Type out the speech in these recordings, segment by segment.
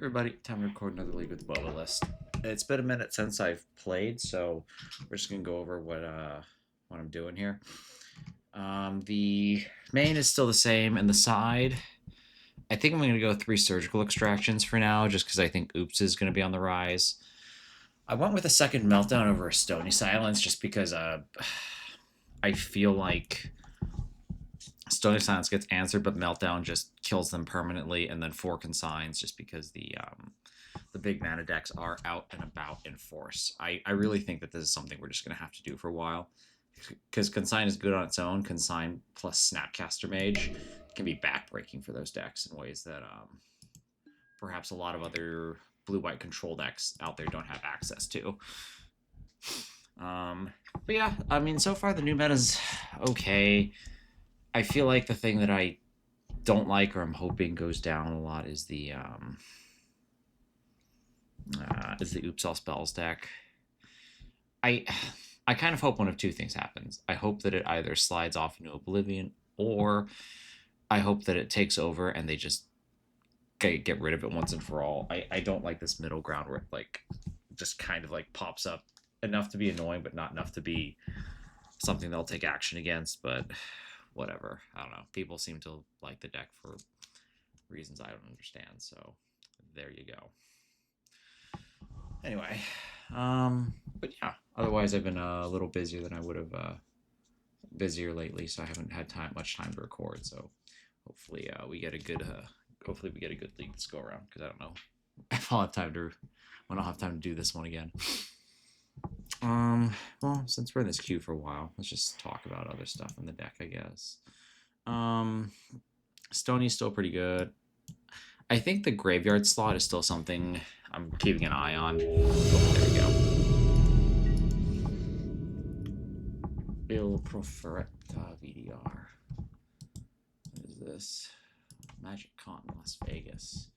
Everybody, time to record another League with the Boba list. It's been a minute since I've played, so we're just gonna go over what I'm doing here. The main is still the same, and the side, I think I'm gonna go 3 surgical extractions for now, just because I think Oops is gonna be on the rise. I went with a second meltdown over a Stony Silence, just because I feel like Stony Silence gets answered, but Meltdown just kills them permanently, and then 4 Consigns just because the big mana decks are out and about in force. I really think that this is something we're just going to have to do for a while, because Consign is good on its own. Consign plus Snapcaster Mage can be backbreaking for those decks in ways that perhaps a lot of other blue-white control decks out there don't have access to. But yeah, I mean, so far the new meta's okay. I feel like the thing that I don't like, or I'm hoping goes down a lot, is the Oops All Spells deck. I kind of hope one of two things happens. I hope that it either slides off into oblivion, or I hope that it takes over and they just get rid of it once and for all. I don't like this middle ground where it like just kind of like pops up enough to be annoying, but not enough to be something they'll take action against. But whatever, I don't know. People seem to like the deck for reasons I don't understand, so there you go. Anyway, but yeah, otherwise I've been a little busier than I would have, busier lately, so I haven't had much time to record. So hopefully we get a good league this go around, because I don't know if I'll have time to when I'll have time to do this one again. Well, since we're in this queue for a while, let's just talk about other stuff in the deck, I guess. Stony's still pretty good. I think the graveyard slot is still something I'm keeping an eye on. Oh, there we go. Il Proferetta VDR. What is this? Magic Con Las Vegas.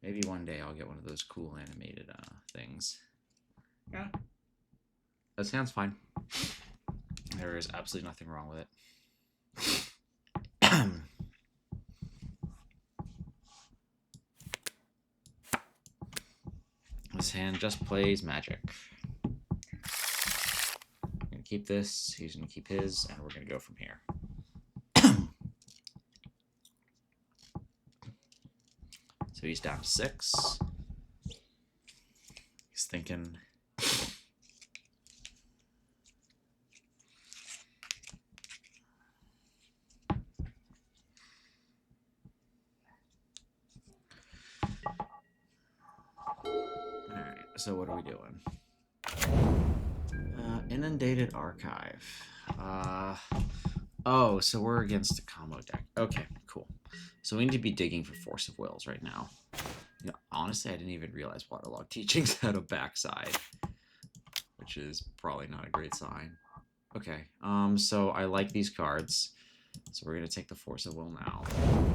Maybe one day I'll get one of those cool animated things. Yeah. That sounds fine. There is absolutely nothing wrong with it. This hand just plays magic. I'm going to keep this, he's going to keep his, and we're going to go from here. So he's down to 6. He's thinking... So what are we doing? Inundated Archive. Oh, so we're against a combo deck. Okay, cool. So we need to be digging for Force of Wills right now. You know, honestly, I didn't even realize Waterlog Teachings had a backside, which is probably not a great sign. Okay, so I like these cards. So we're gonna take the Force of Will now.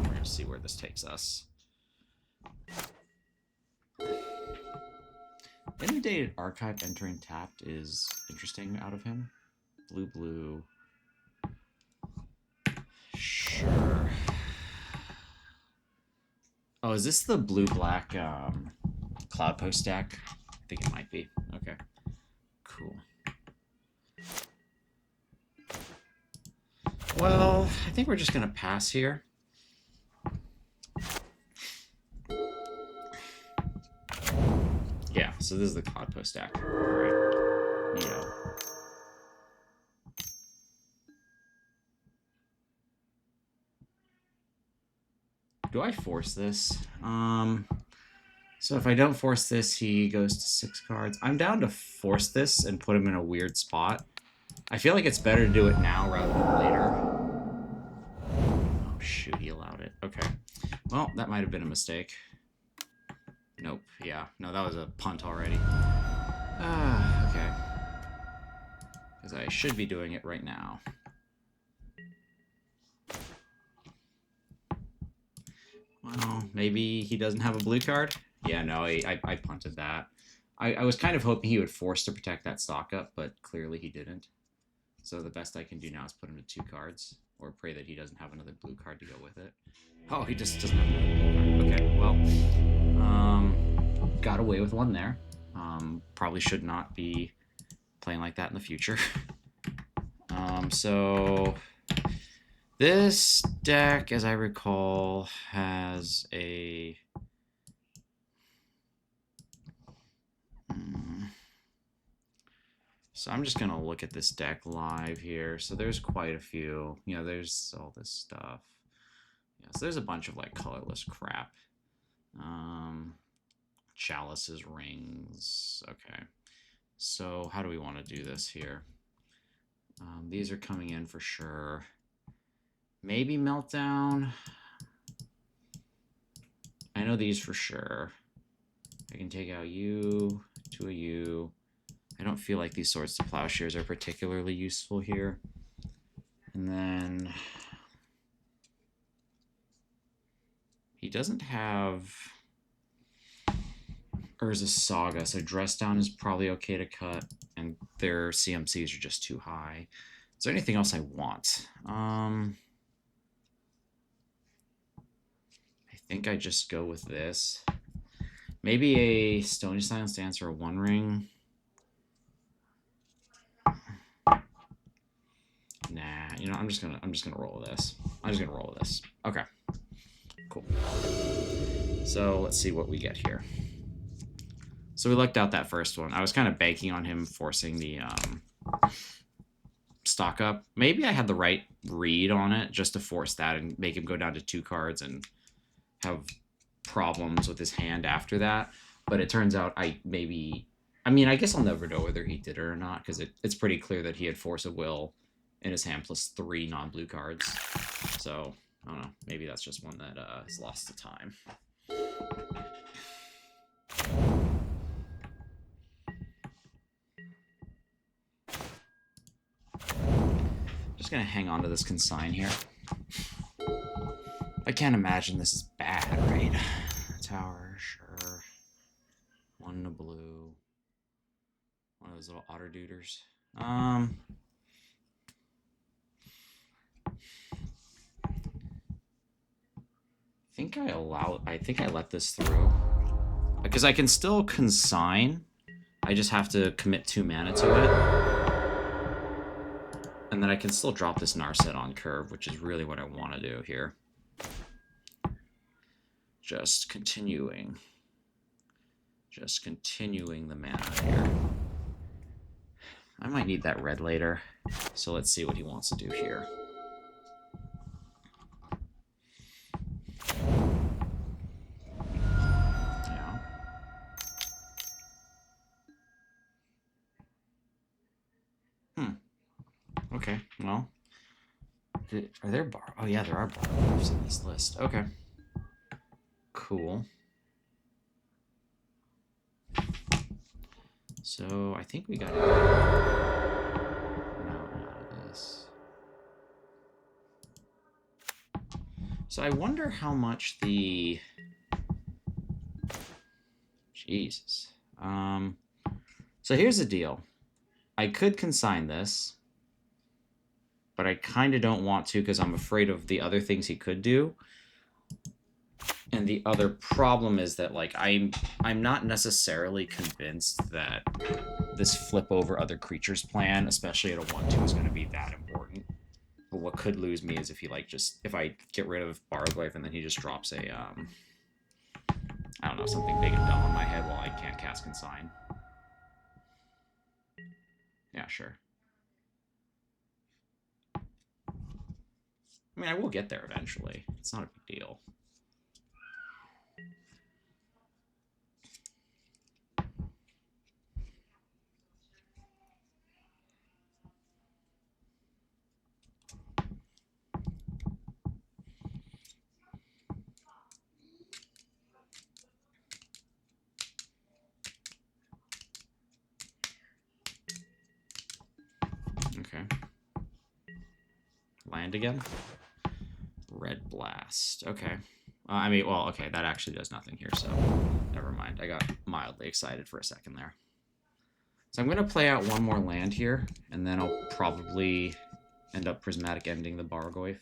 We're gonna see where this takes us. Inundated Archive entering tapped is interesting out of him. Blue. Sure. Oh, is this the blue-black Cloudpost deck? I think it might be. Okay. Cool. Well, I think we're just going to pass here. Yeah, so this is the Cloudpost deck. Alright. Neato. Do I force this? So if I don't force this, he goes to 6 cards. I'm down to force this and put him in a weird spot. I feel like it's better to do it now rather than later. Oh shoot, he allowed it. Okay. Well, that might have been a mistake. Nope. Yeah. No, that was a punt already. Okay. Because I should be doing it right now. Well, maybe he doesn't have a blue card? Yeah, no, I punted that. I was kind of hoping he would force to protect that stock up, but clearly he didn't. So the best I can do now is put him to 2 cards, or pray that he doesn't have another blue card to go with it. Oh, he just doesn't have another blue card. Okay, well, away with one there. Probably should not be playing like that in the future. So this deck, as I recall, has a... So I'm just going to look at this deck live here. So there's quite a few. You know, there's all this stuff. Yeah, so there's a bunch of like colorless crap. Chalices, rings. Okay. So how do we want to do this here? These are coming in for sure. Maybe Meltdown. I know these for sure. I can take out you, 2 of you. I don't feel like these Swords to Plowshares are particularly useful here. And then he doesn't have Urza's Saga, so Dress Down is probably okay to cut, and their CMCs are just too high. Is there anything else I want? I think I just go with this. Maybe a Stony Silence Dance or a One Ring. Nah, you know, I'm just gonna roll with this. I'm just gonna roll with this. Okay. Cool. So let's see what we get here. So we lucked out that first one. I was kind of banking on him forcing the stock up. Maybe I had the right read on it just to force that and make him go down to 2 cards and have problems with his hand after that. But it turns out I mean, I guess I'll never know whether he did it or not, because it's pretty clear that he had Force of Will in his hand plus 3 non-blue cards. So, I don't know. Maybe that's just one that has lost to time. Just going to hang on to this Consign here. I can't imagine this is bad, right? Tower, sure. 1 in a blue. One of those little otter duders. I think I let this through. Because I can still Consign. I just have to commit 2 mana to it. And then I can still drop this Narset on curve, which is really what I want to do here. Just continuing the mana here. I might need that red later, so let's see what he wants to do here. Yeah. Okay, well. Are there bar? Oh yeah, there are bar in this list. Okay. Cool. So I think we got it. No, not this. So I wonder how much the... Jesus. So here's the deal. I could Consign this, but I kind of don't want to because I'm afraid of the other things he could do. And the other problem is that, like, I'm not necessarily convinced that this flip over other creatures plan, especially at a 1/2, is going to be that important. But what could lose me is if he, like, if I get rid of Barglyph and then he just drops a, I don't know, something big and dumb on my head while I can't cast Consign. Yeah, sure. I mean, I will get there eventually. It's not a big deal. Okay. Land again? Red Blast. Okay. I mean, well, okay, that actually does nothing here, so never mind. I got mildly excited for a second there. So I'm going to play out one more land here, and then I'll probably end up Prismatic Ending the Bargoyf.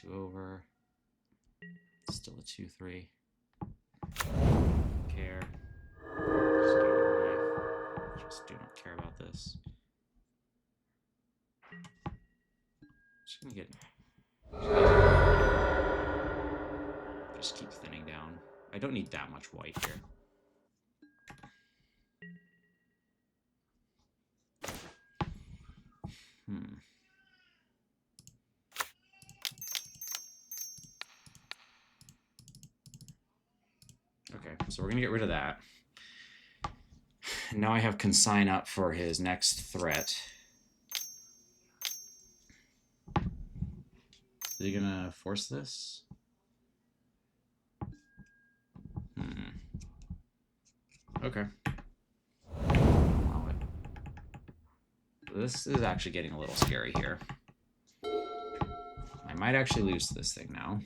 2 over. Still a 2/3. Care. Just do not care about this. Just gonna get. Just keep thinning down. I don't need that much white here. Okay, so we're gonna get rid of that. Now I have Consign up for his next threat. Is he gonna force this? Okay. Allow it. This is actually getting a little scary here. I might actually lose this thing now.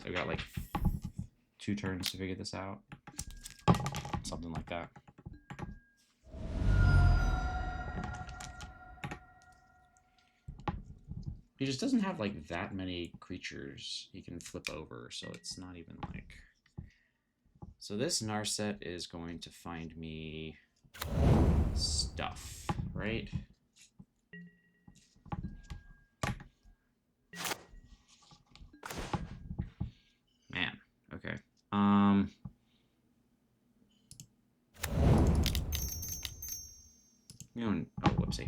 I've got like 2 turns to figure this out. Something like that. He just doesn't have like that many creatures he can flip over, so it's not even like... So this Narset is going to find me stuff, right? Man, okay. Oh, whoopsie.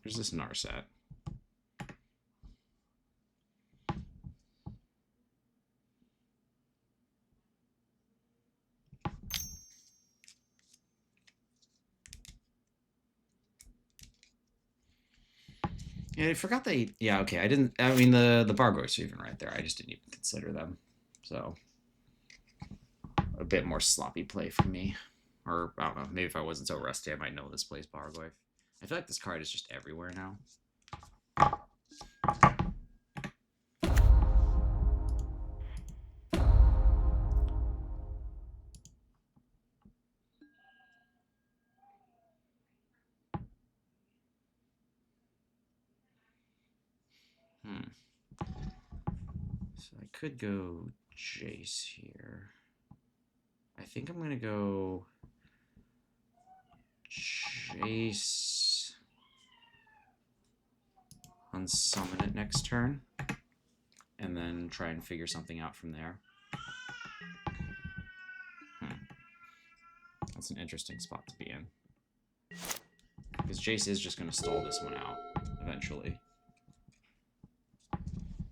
There's this Narset. Yeah, I forgot they... Yeah, okay, I didn't... I mean, the Bargoyfs are even right there. I just didn't even consider them. So, a bit more sloppy play for me. Or, I don't know, maybe if I wasn't so rusty, I might know this plays Bargoyf. I feel like this card is just everywhere now. So I could go Jace here. I think I'm going to go Jace, unsummon it next turn, and then try and figure something out from there. That's an interesting spot to be in. Because Jace is just going to stall this one out, eventually.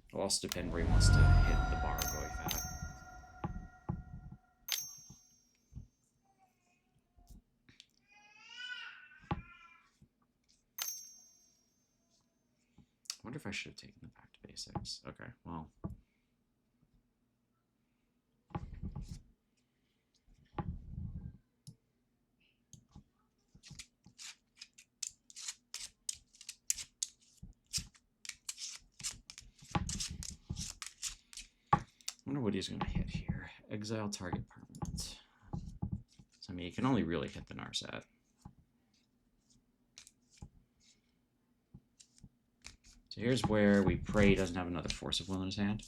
It'll also depend where he wants to hit the Bargoyf at. I wonder if I should have taken the back to basics. Okay, well. I wonder what he's going to hit here. Exile target permanent. So, I mean, he can only really hit the Narset. So here's where we pray he doesn't have another Force of Will in his hand.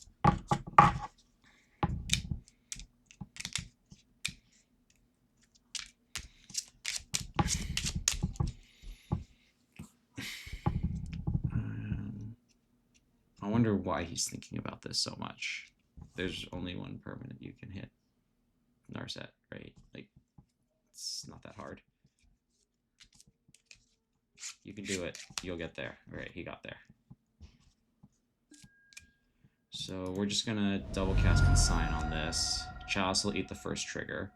I wonder why he's thinking about this so much. There's only one permanent you can hit. Narset, right? Like, it's not that hard. You can do it. You'll get there. All right, he got there. So we're just going to double cast Consign on this. Chalice will eat the first trigger.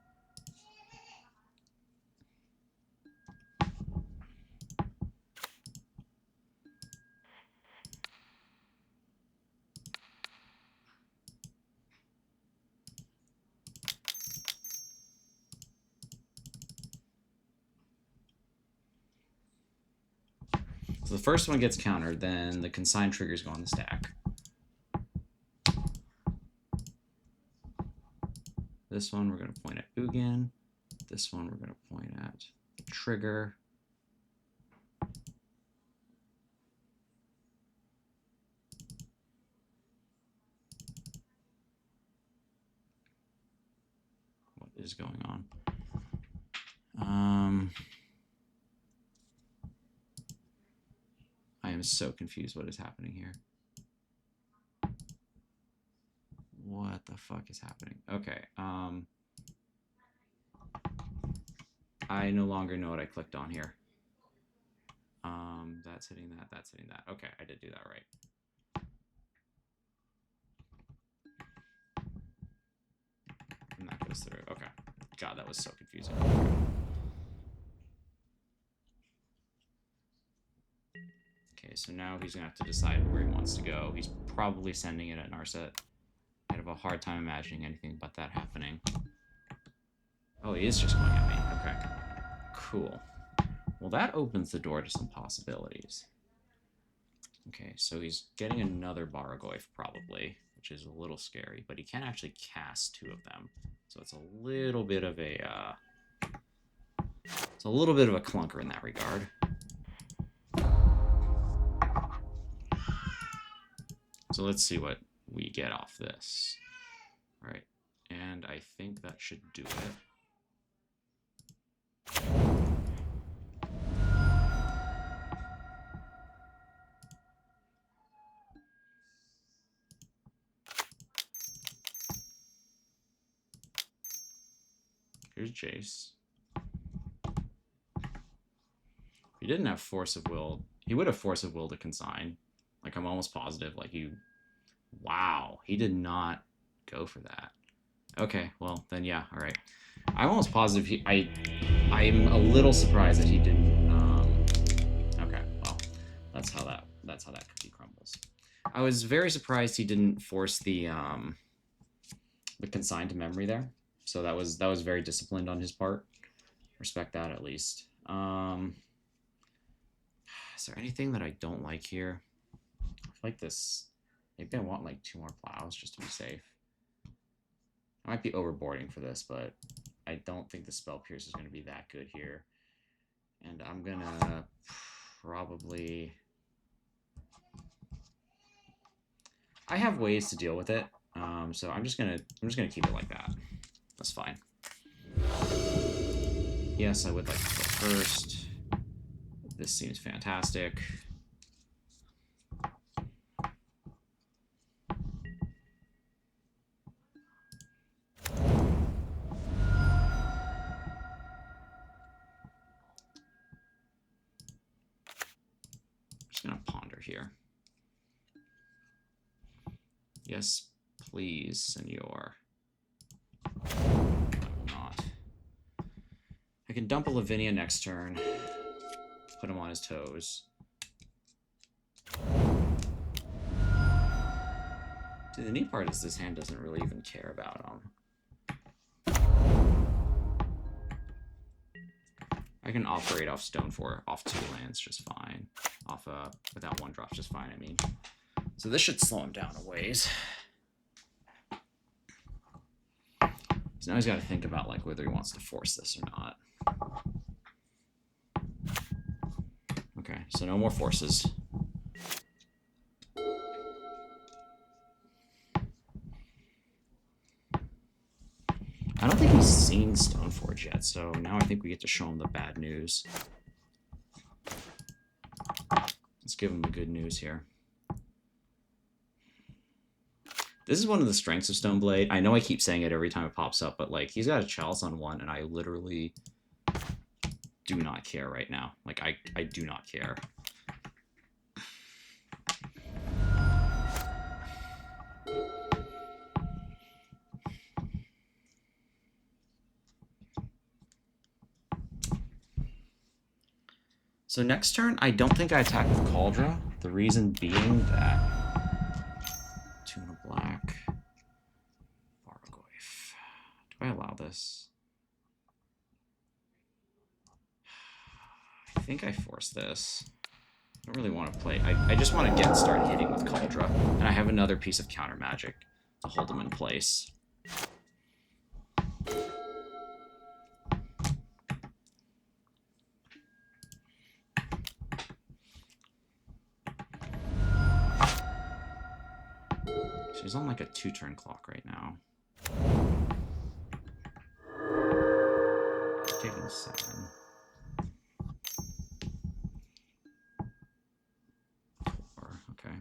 So the first one gets countered, then the Consign triggers go on the stack. This one we're going to point at Ugin. This one we're going to point at Trigger. What is going on? I am so confused what is happening here. What the fuck is happening? Okay, I no longer know what I clicked on here. That's hitting that, that's hitting that. Okay, I did do that right. And that goes through. Okay. God, that was so confusing. Okay, so now he's gonna have to decide where he wants to go. He's probably sending it at Narset. I have a hard time imagining anything but that happening. Oh, he is just going at me. Okay. Cool. Well, that opens the door to some possibilities. Okay, so he's getting another Baragoyf probably, which is a little scary, but he can actually cast 2 of them. So it's a little bit of a clunker in that regard. So let's see what we get off this. All right, and I think that should do it. Here's Jace. If he didn't have Force of Will, he would have Force of Will to consign. Like, I'm almost positive. Like, wow, he did not go for that. Okay, well, then yeah, all right. I'm almost positive I'm a little surprised that he didn't. Okay, well, that's how that cookie crumbles. I was very surprised he didn't force the consign to memory there. So that was very disciplined on his part. Respect that at least. Is there anything that I don't like here? I like this. Maybe I want like 2 more plows just to be safe. I might be overboarding for this, but I don't think the Spell Pierce is going to be that good here. And I'm going to probably... I have ways to deal with it, so I'm just gonna keep it like that. That's fine. Yes, I would like to go first. This seems fantastic. Just gonna ponder here. Yes, please, senor. Not. I can dump a Lavinia next turn. Put him on his toes. See, the neat part is this hand doesn't really even care about him. I can operate off Stone 4, off 2 lands just fine. Off without 1 drop just fine, I mean. So this should slow him down a ways. So now he's got to think about like whether he wants to force this or not. Okay, so no more forces. I don't think he's seen Stoneforge yet, so now I think we get to show him the bad news. Let's give him the good news here. This is one of the strengths of Stoneblade. I know I keep saying it every time it pops up, but like he's got a Chalice on 1, and I literally do not care right now. Like I do not care. So next turn, I don't think I attack with Cauldra. The reason being that 2 and a black. Bargoyf. Do I allow this? I think I force this. I don't really want to play. I just want to start hitting with Cauldra. And I have another piece of counter magic to hold them in place. She's on like a 2-turn clock right now. Taking 7. 4, okay.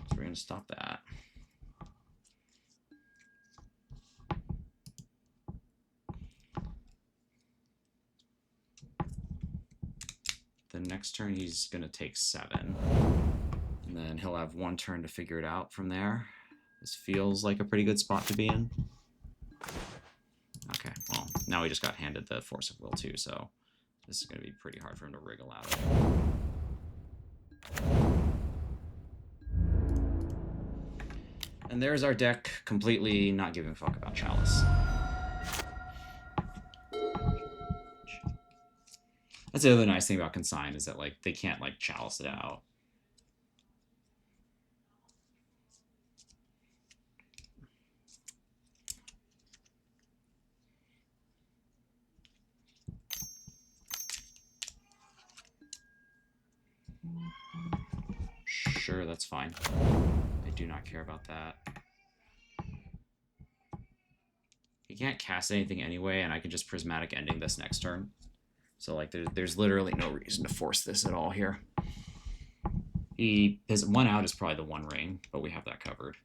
So we're going to stop that. The next turn he's going to take 7. And then he'll have 1 turn to figure it out from there. This feels like a pretty good spot to be in. Okay, well, now we just got handed the Force of Will too, so this is going to be pretty hard for him to wriggle out of. And there's our deck, completely not giving a fuck about Chalice. That's the other nice thing about Consign, is that like they can't like Chalice it out. Sure, that's fine. I do not care about that. He can't cast anything anyway, and I can just Prismatic Ending this next turn. So like there's literally no reason to force this at all here. His 1 out is probably the 1 ring, but we have that covered.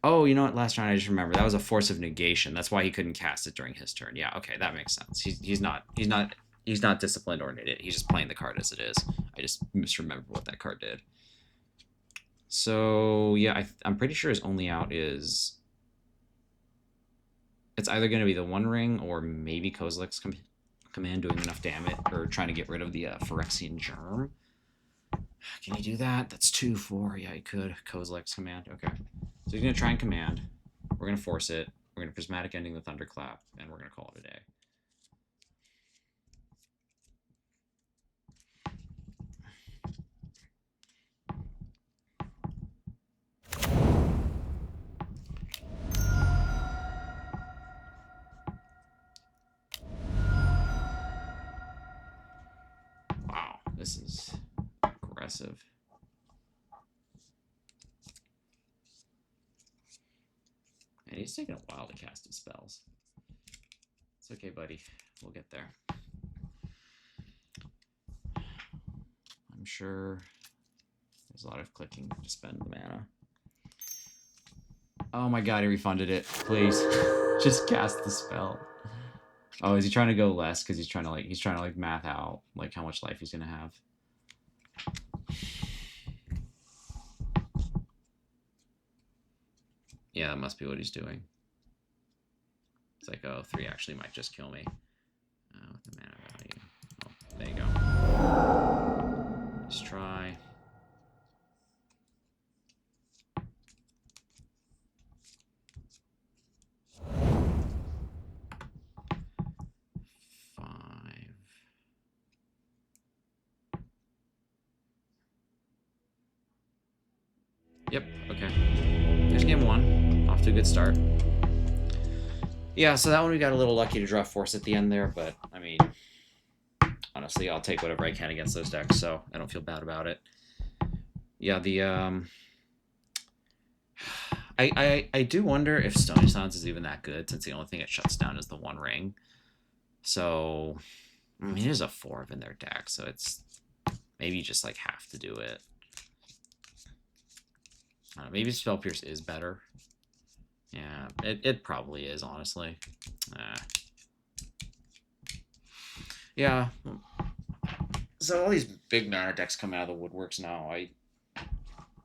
Oh, you know what? Last turn I just remember that was a Force of Negation. That's why he couldn't cast it during his turn. Yeah, okay, that makes sense. He's not disciplined or an idiot. He's just playing the card as it is. I just misremembered what that card did. So yeah, I'm pretty sure his only out is. It's either going to be the 1 ring or maybe Kozilek's command doing enough damage, or trying to get rid of the Phyrexian Germ. Can he do that? That's 2, 4. Yeah, he could. Kozilek's command. Okay. So he's going to try and command. We're going to force it. We're going to Prismatic Ending the Thunderclap, and we're going to call it a day. Wow, this is aggressive. And he's taking a while to cast his spells. It's okay, buddy. We'll get there. I'm sure there's a lot of clicking to spend the mana. Oh my god, he refunded it. Please. Just cast the spell. Oh, is he trying to go less? Because he's trying to like math out like how much life he's gonna have. Yeah, that must be what he's doing. It's like, oh, 3 actually might just kill me. With the mana value. Oh, there you go. Let's try. Yep, okay. There's game 1. Off to a good start. Yeah, so that one we got a little lucky to draw Force at the end there, but, I mean, honestly, I'll take whatever I can against those decks, so I don't feel bad about it. Yeah, the, I do wonder if Stony Silence is even that good, since the only thing it shuts down is the 1 ring. So, I mean, there's a 4 in their deck, so it's maybe you just, like, have to do it. I don't know, maybe Spell Pierce is better. Yeah, it probably is, honestly. Yeah. So all these big mana decks come out of the woodworks now. I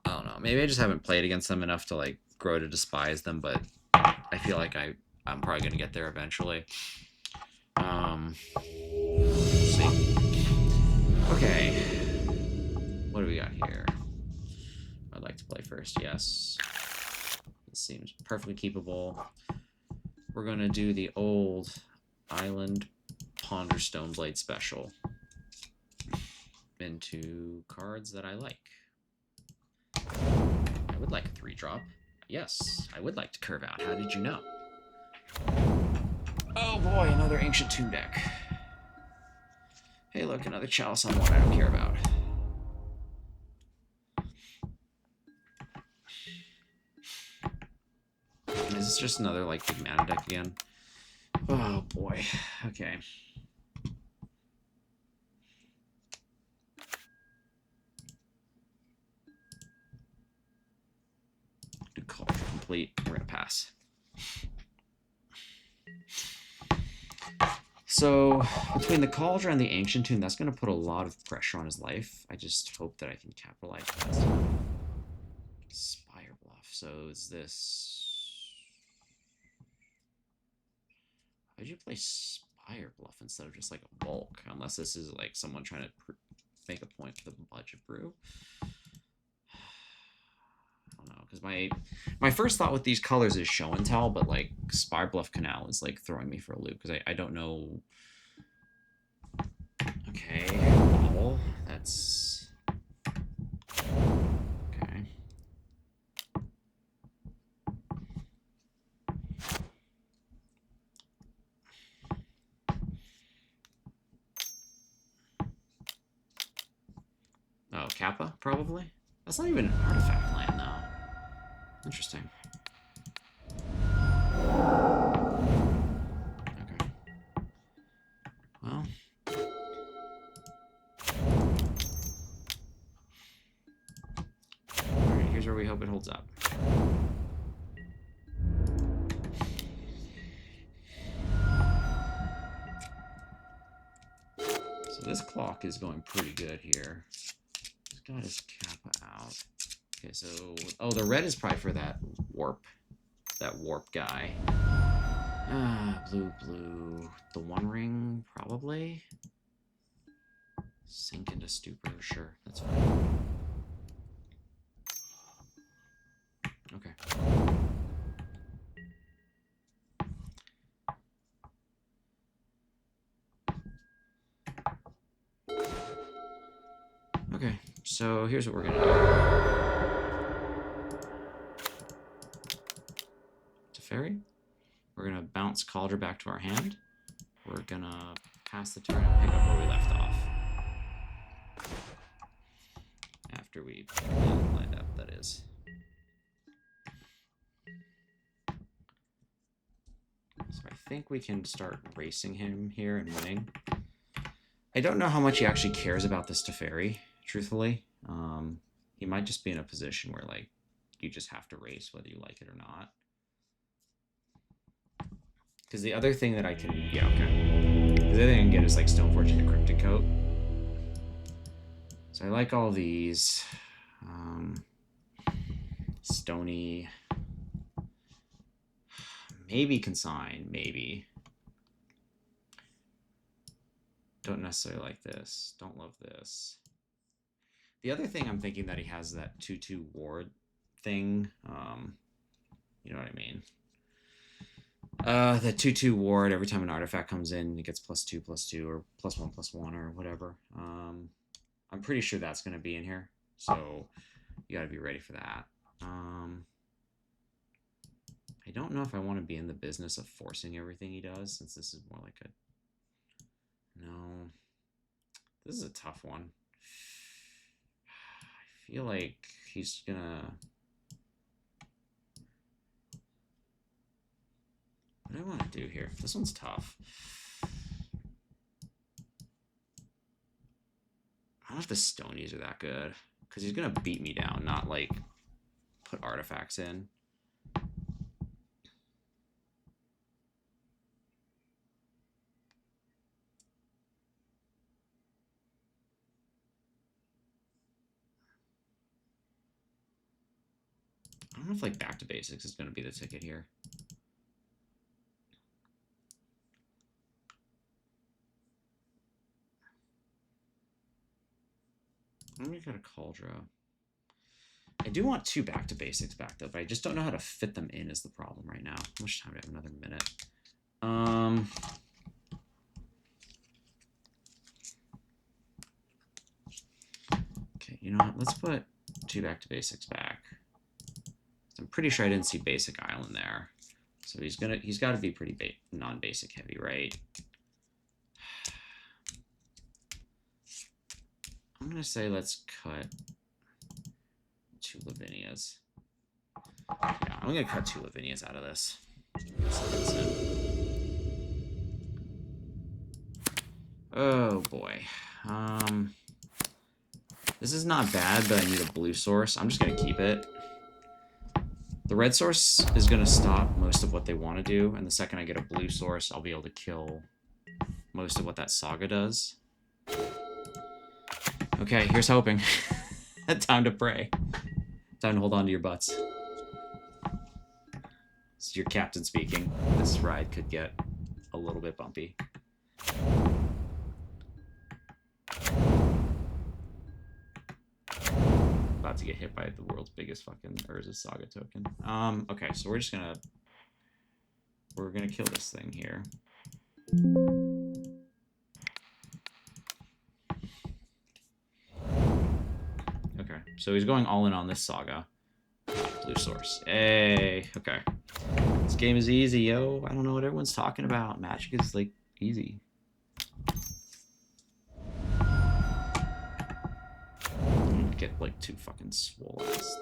don't know. Maybe I just haven't played against them enough to like grow to despise them, but I feel like I'm probably gonna get there eventually. Let's see. Okay. What do we got here? I'd like to play first, yes. This seems perfectly keepable. We're going to do the old Island Ponder Stoneblade special into cards that I like. I would like a 3-drop. Yes, I would like to curve out. How did you know? Oh boy, another Ancient Tomb deck. Hey look, another Chalice on one I don't care about. Is this just another, like, big mana deck again? Oh boy. Okay. Do Cauldron complete. We're gonna pass. So, between the Cauldron and the Ancient Tomb, that's gonna put a lot of pressure on his life. I just hope that I can capitalize fast enough. Spire Bluff. So is this... Why'd you play Spire Bluff instead of just like a bulk? Unless this is like someone trying to make a point for the budget brew. I don't know, because my first thought with these colors is show and tell, but like Spire Bluff Canal is like throwing me for a loop because I don't know. Okay, well, that's okay. Oh, Kappa, probably? That's not even an artifact land, though. Interesting. Okay. Well. Alright, here's where we hope it holds up. So this clock is going pretty good here. He's got his Kappa out. Okay, so... Oh, the red is probably for that warp guy. Blue. The One Ring, probably? Sink into Stupor, sure, that's fine. Okay. Okay, so here's what we're gonna do. Teferi. We're gonna bounce Cauldron back to our hand. We're gonna pass the turn and pick up where we left off. After we lined up, that is. So I think we can start racing him here and winning. I don't know how much he actually cares about this Teferi, truthfully. He might just be in a position where, like, you just have to race whether you like it or not. Because the other thing that I can... Yeah, okay. The other thing I can get is, like, Stoneforge and Cryptic Coat. So I like all these. Stony. Maybe Consign, maybe. Don't necessarily like this. Don't love this. The other thing I'm thinking that he has that 2/2 ward thing. You know what I mean? The 2/2 ward, every time an artifact comes in, it gets +2/+2 or +1/+1 or whatever. I'm pretty sure that's going to be in here. So you got to be ready for that. I don't know if I want to be in the business of forcing everything he does, since this is more like a... No. This is a tough one. I feel like he's gonna... What do I want to do here? This one's tough. I don't know if the Stonies are that good, because he's gonna beat me down, not like put artifacts in. I don't know if like back to basics is gonna be the ticket here. gonna go to Cauldron. I do want 2 back to basics back though, but I just don't know how to fit them in is the problem right now. How much time do I have? Another minute. Okay, you know what? Let's put 2 back to basics back. I'm pretty sure I didn't see basic island there, so he's got to be pretty non-basic heavy, right? I'm gonna say let's cut 2 Lavinias. Yeah, I'm gonna cut 2 Lavinias out of this. Oh boy. This is not bad, but I need a blue source. I'm just gonna keep it. The red source is gonna stop most of what they want to do, and the second I get a blue source, I'll be able to kill most of what that Saga does. Okay, here's hoping. Time to pray. Time to hold on to your butts. It's your captain speaking. This ride could get a little bit bumpy. About to get hit by the world's biggest fucking Urza Saga token. Okay, so we're gonna kill this thing here. Okay, so he's going all in on this Saga. Blue source. Hey, okay. This game is easy, yo. I don't know what everyone's talking about. Magic is, like, easy. Get, like, 2 fucking swole ass.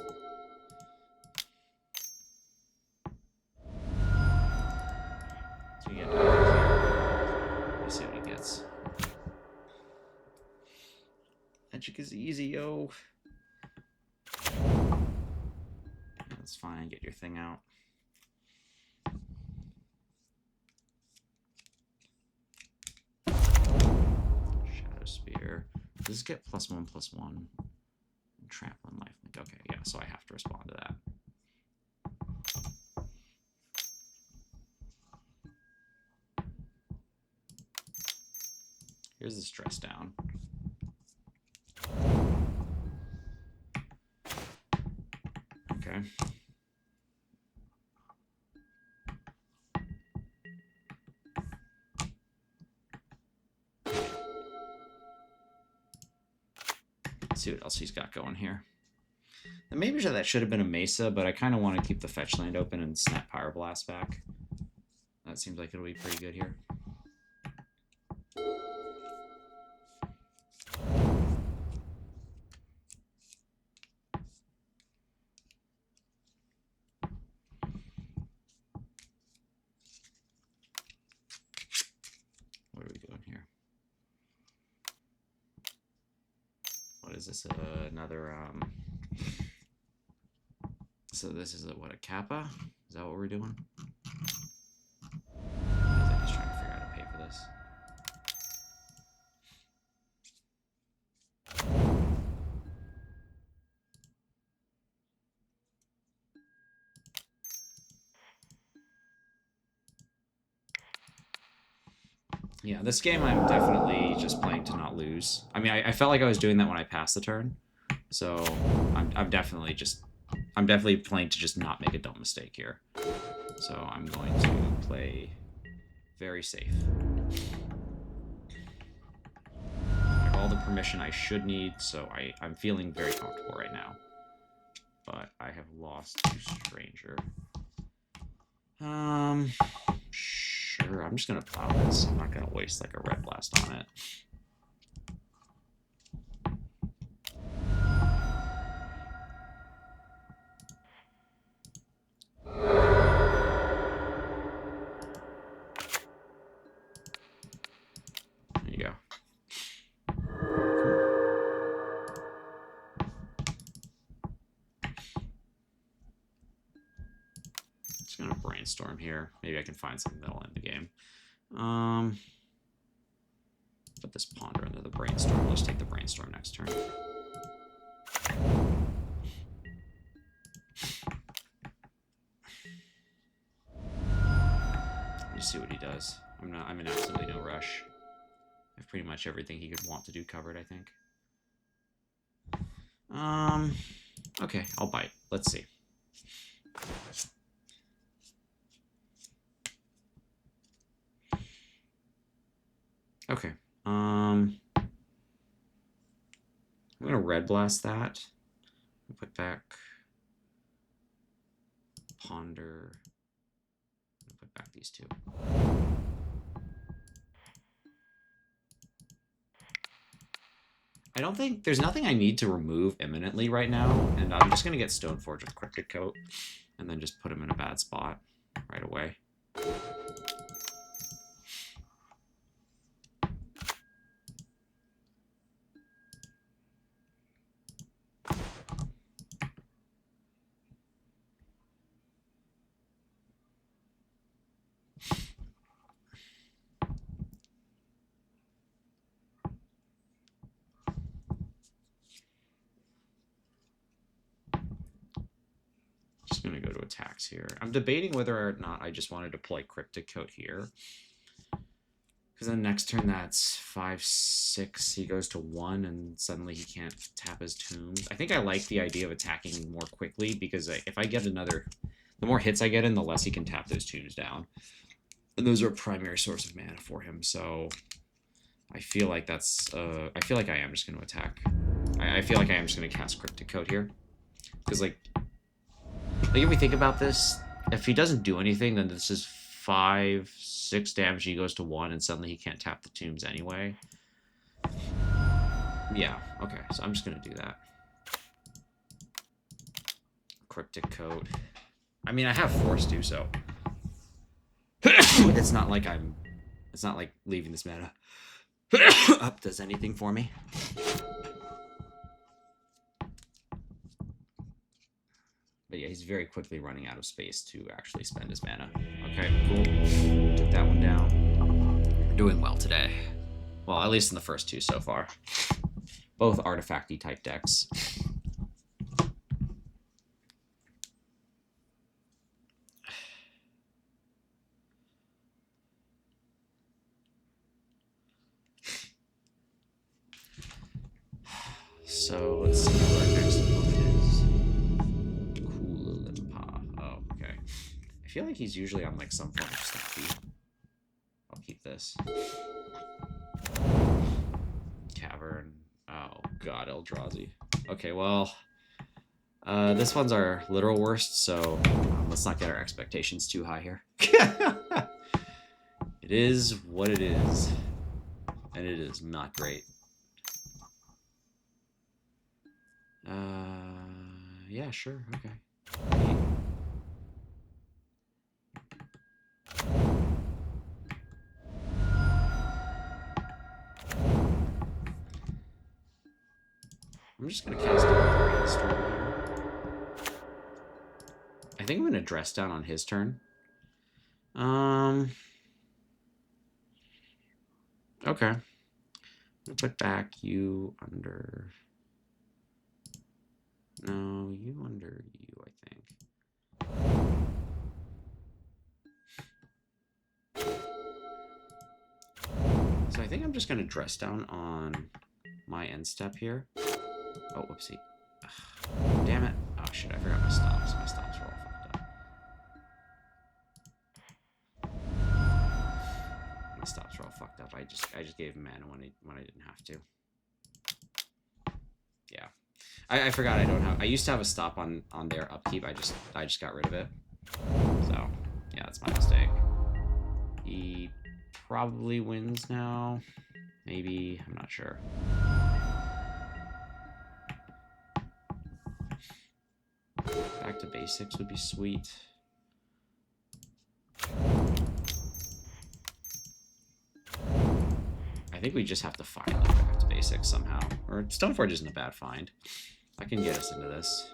So we get let's see what he gets. Magic is easy, yo. That's fine. Get your thing out. Shadow Spear. Does this get +1/+1? Trampling lifelink. Okay, yeah, so I have to respond to that. Here's the stress down. Okay. Let's see what else he's got going here. And maybe that should have been a Mesa, but I kind of want to keep the fetch land open and snap Pyroblast back. That seems like it'll be pretty good here. What are we doing here? What is this? Another so this is what, a Kappa? Is that what we're doing? He's trying to figure out how to pay for this. Yeah, this game I'm definitely just playing to not lose. I mean, I felt like I was doing that when I passed the turn, so I'm definitely playing to just not make a dumb mistake here. So I'm going to play very safe. I have all the permission I should need, so I'm feeling very comfortable right now. But I have lost to Stranger. Sure, I'm just gonna plow this. I'm not gonna waste like a red blast on it. There you go. Just gonna brainstorm here. Maybe I can find something that'll end the game. Put this ponder into the brainstorm. Let's take the brainstorm next turn. Just see what he does. I'm in absolutely no rush. I have pretty much everything he could want to do covered, I think. Okay, I'll bite. Let's see. Okay. I'm gonna red blast that. Put back Ponder. Put back these two. I don't think there's nothing I need to remove imminently right now, and I'm just gonna get Stoneforge with Cryptic Coat, and then just put him in a bad spot right away. Just gonna go to attacks here. I'm debating whether or not I just want to deploy Cryptic Coat here. Because then next turn that's 5/6. He goes to 1, and suddenly he can't tap his tombs. I think I like the idea of attacking more quickly, because if I get another... The more hits I get in, the less he can tap those tombs down. And those are a primary source of mana for him, so... I feel like that's... I feel like I am just going to attack. I feel like I am just going to cast Cryptic Coat here. Because, like, if we think about this, if he doesn't do anything, then this is 5/6 damage. He goes to 1, and suddenly he can't tap the tombs anyway. Yeah, okay, so I'm just gonna do that. Cryptic Coat. I mean, I have Force to, so it's not like it's not like leaving this mana up does anything for me. But yeah, he's very quickly running out of space to actually spend his mana. Okay, cool. Took that one down. We're doing well today. Well, at least in the first two so far. Both artifacty type decks. So let's see what our next opponent is. I feel like he's usually on like some form of stuff. I'll keep this. Cavern. Oh god, Eldrazi. Okay, well, this one's our literal worst, so let's not get our expectations too high here. It is what it is, and it is not great. Yeah, sure, okay. I'm just gonna cast a brainstorm here. I think I'm gonna dress down on his turn. Okay. I'm gonna put back you under. No, you under you, I think. So I think I'm just gonna dress down on my end step here. Oh, whoopsie. Ugh, damn it. Oh, shit, I forgot my stops. My stops were all fucked up. My stops were all fucked up. I just gave him mana when I didn't have to. Yeah. I forgot I don't have... I used to have a stop on their upkeep. I just got rid of it. So, yeah, that's my mistake. He probably wins now. Maybe. I'm not sure. Back to basics would be sweet. I think we just have to find like back to basics somehow. Or Stoneforge isn't a bad find. I can get us into this.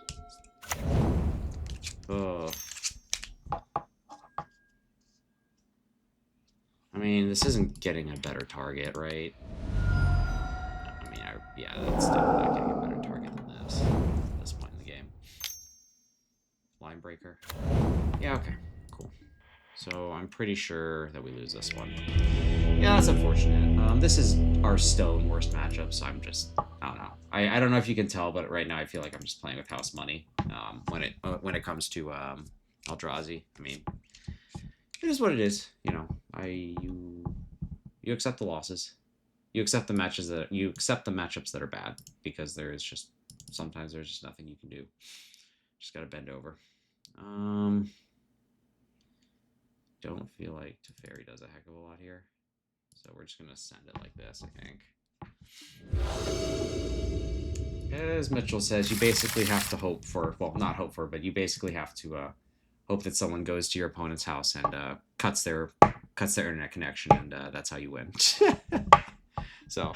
Oh. I mean, this isn't getting a better target, right? I mean, yeah, that's definitely not getting a better target than this at this point in the game. Line breaker. Yeah, okay, cool. So I'm pretty sure that we lose this one. Yeah, that's unfortunate. This is our stone worst matchup, so I'm I don't know. I don't know if you can tell, but right now I feel like I'm just playing with house money when it comes to Eldrazi. I mean, it is what it is. You know, you accept the losses. You accept the matchups that are bad, because there is just sometimes there's just nothing you can do. Just gotta bend over. Don't feel like Teferi does a heck of a lot here, so we're just gonna send it like this, I think. As Mitchell says, you basically have to hope for, well, not hope for, but you basically have to hope that someone goes to your opponent's house and cuts their internet connection, and that's how you win. So,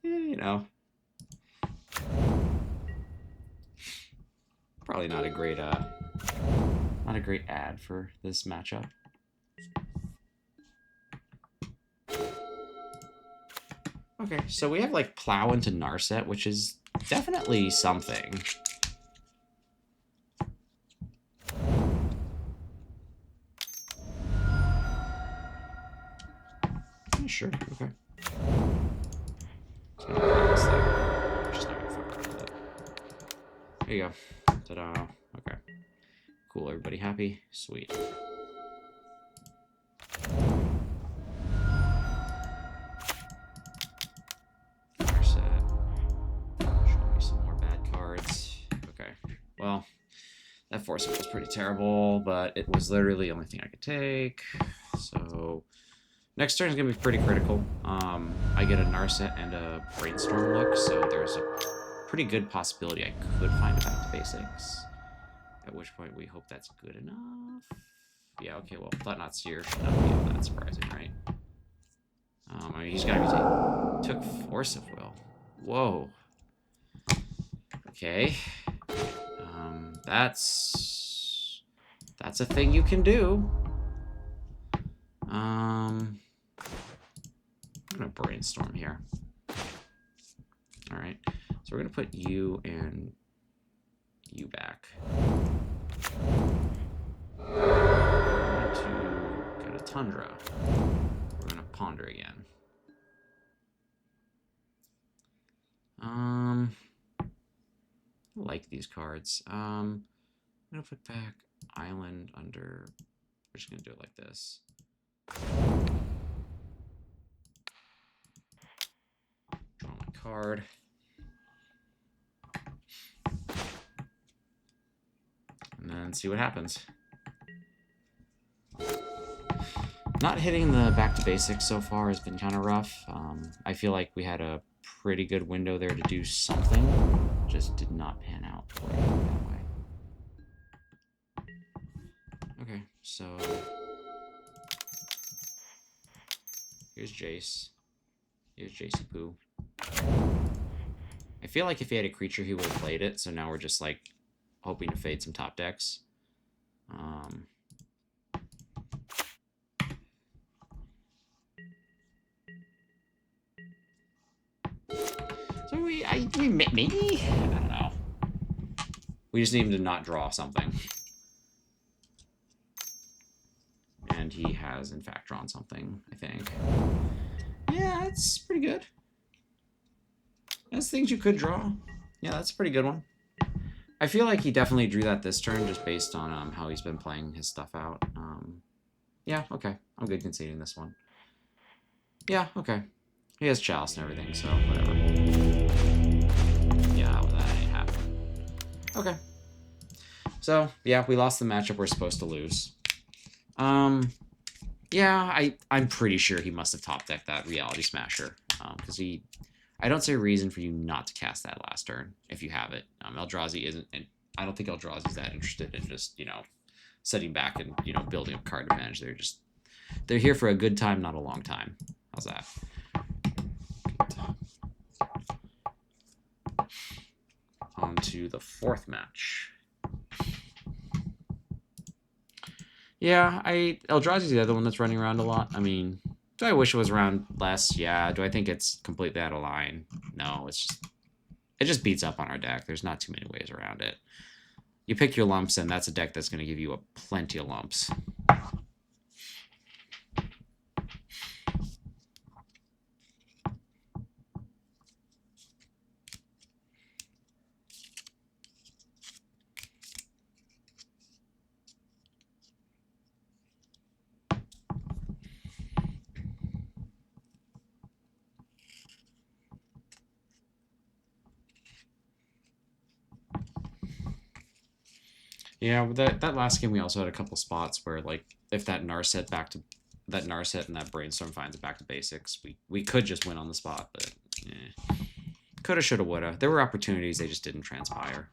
you know, probably not a great ad for this matchup. Okay, so we have like Plow into Narset, which is definitely something. Yeah, sure, okay. Just not gonna fuck around with it. There you go. Ta-da. Okay. Cool, everybody happy? Sweet. Well, that force was pretty terrible, but it was literally the only thing I could take. So next turn is going to be pretty critical. I get a Narset and a Brainstorm look, so there's a pretty good possibility I could find a back to basics. At which point we hope that's good enough. Yeah, okay, well, Thought-Knot Seer should not be all that surprising, right? I mean, he's got to be took Force of Will. Whoa. Okay. That's a thing you can do. I'm gonna Brainstorm here. All right, so we're gonna put you and you back. We're going to get a Tundra. We're gonna Ponder again. I like these cards. I'm gonna put back Island under. We're just gonna do it like this. Draw my card. And then see what happens. Not hitting the back to basics so far has been kind of rough. I feel like we had a pretty good window there to do something. Just did not pan out that way. Okay, so here's Jace. Here's JC Poo. I feel like if he had a creature, he would have played it. So now we're just like hoping to fade some top decks. So maybe? I don't know. We just need him to not draw something. And he has, in fact, drawn something, I think. Yeah, that's pretty good. That's things you could draw. Yeah, that's a pretty good one. I feel like he definitely drew that this turn just based on how he's been playing his stuff out. Yeah, okay. I'm good conceding this one. Yeah, okay. He has Chalice and everything, so whatever. Yeah, well, that ain't happening. Okay. So, yeah, we lost the matchup we're supposed to lose. Yeah, I'm pretty sure he must have top decked that Reality Smasher. Because I don't see a reason for you not to cast that last turn if you have it. Eldrazi isn't, and I don't think Eldrazi's that interested in just, sitting back and, building up card advantage. They're here for a good time, not a long time. How's that? On to the fourth match. Yeah, Eldrazi's the other one that's running around a lot. I mean, do I wish it was around less? Yeah. Do I think it's completely out of line? No, it just beats up on our deck. There's not too many ways around it. You pick your lumps, and that's a deck that's going to give you plenty of lumps. Yeah, that last game we also had a couple spots where like if that Narset and that Brainstorm finds it back to basics, we could just win on the spot, but coulda, shoulda, woulda. There were opportunities, they just didn't transpire.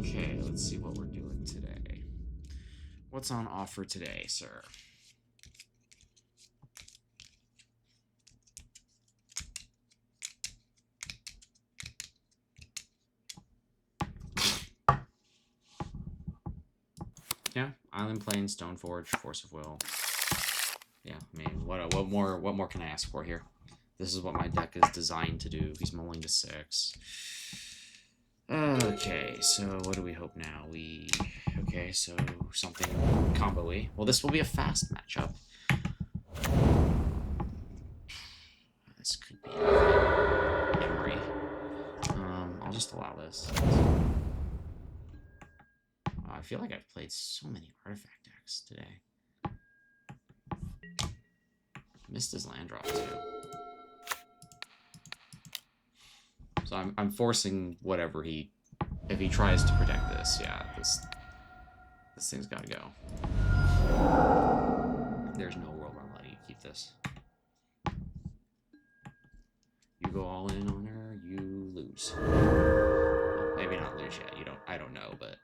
Okay, let's see what we're doing today. What's on offer today, sir? Yeah, Island Plane, Stoneforge, Force of Will. Yeah, I mean, what more can I ask for here? This is what my deck is designed to do. He's mulling to 6. Okay, so what do we hope now? Okay, so something combo-y. Well, this will be a fast matchup. This could be Emery. I'll just allow this. I feel like I've played so many artifact decks today. Missed his land drop too. So I'm forcing whatever if he tries to protect this, yeah, this thing's gotta go. There's no world where I'm letting you keep this. You go all in on her, you lose. Well, maybe not lose yet. I don't know, but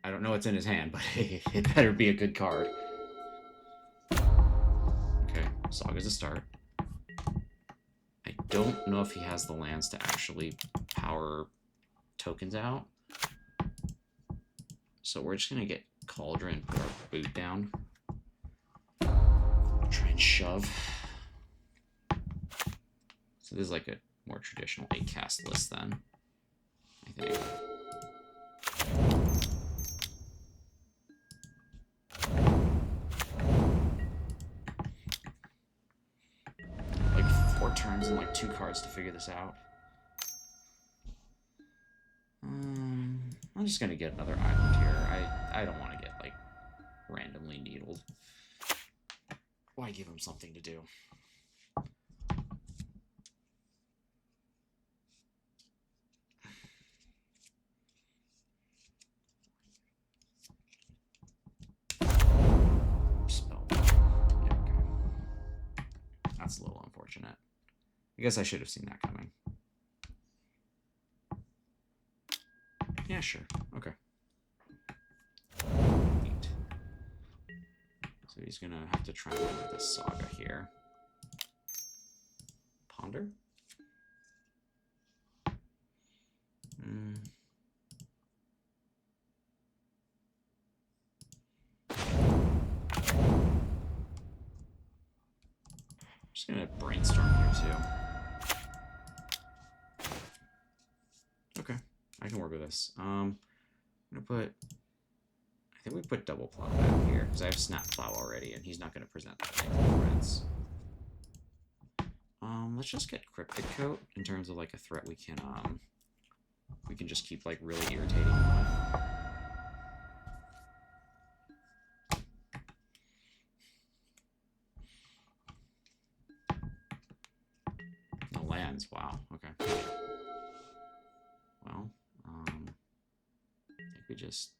I don't know what's in his hand, but it better be a good card. Okay, Saga's a start. I don't know if he has the lands to actually power tokens out. So we're just gonna get Cauldron, put our boot down. Try and shove. So this is like a more traditional 8-cast list then, I think. Like 4 turns and like 2 cards to figure this out. I'm just gonna get another island here. I don't want to get like randomly needled. Why give him something to do? Spell. Yeah, okay. That's a little unfortunate. I guess I should have seen that coming. Yeah, sure. Okay. Neat. So he's gonna have to try and win with this Saga here. Ponder? Just gonna brainstorm here too. Okay, I can work with this. I'm gonna put. I think we put double plow back here because I have snap plow already, and he's not gonna present that thing for friends. Let's just get Cryptic Coat in terms of like a threat we can just keep like really irritating them with. No lands, wow, okay. Well, I think we just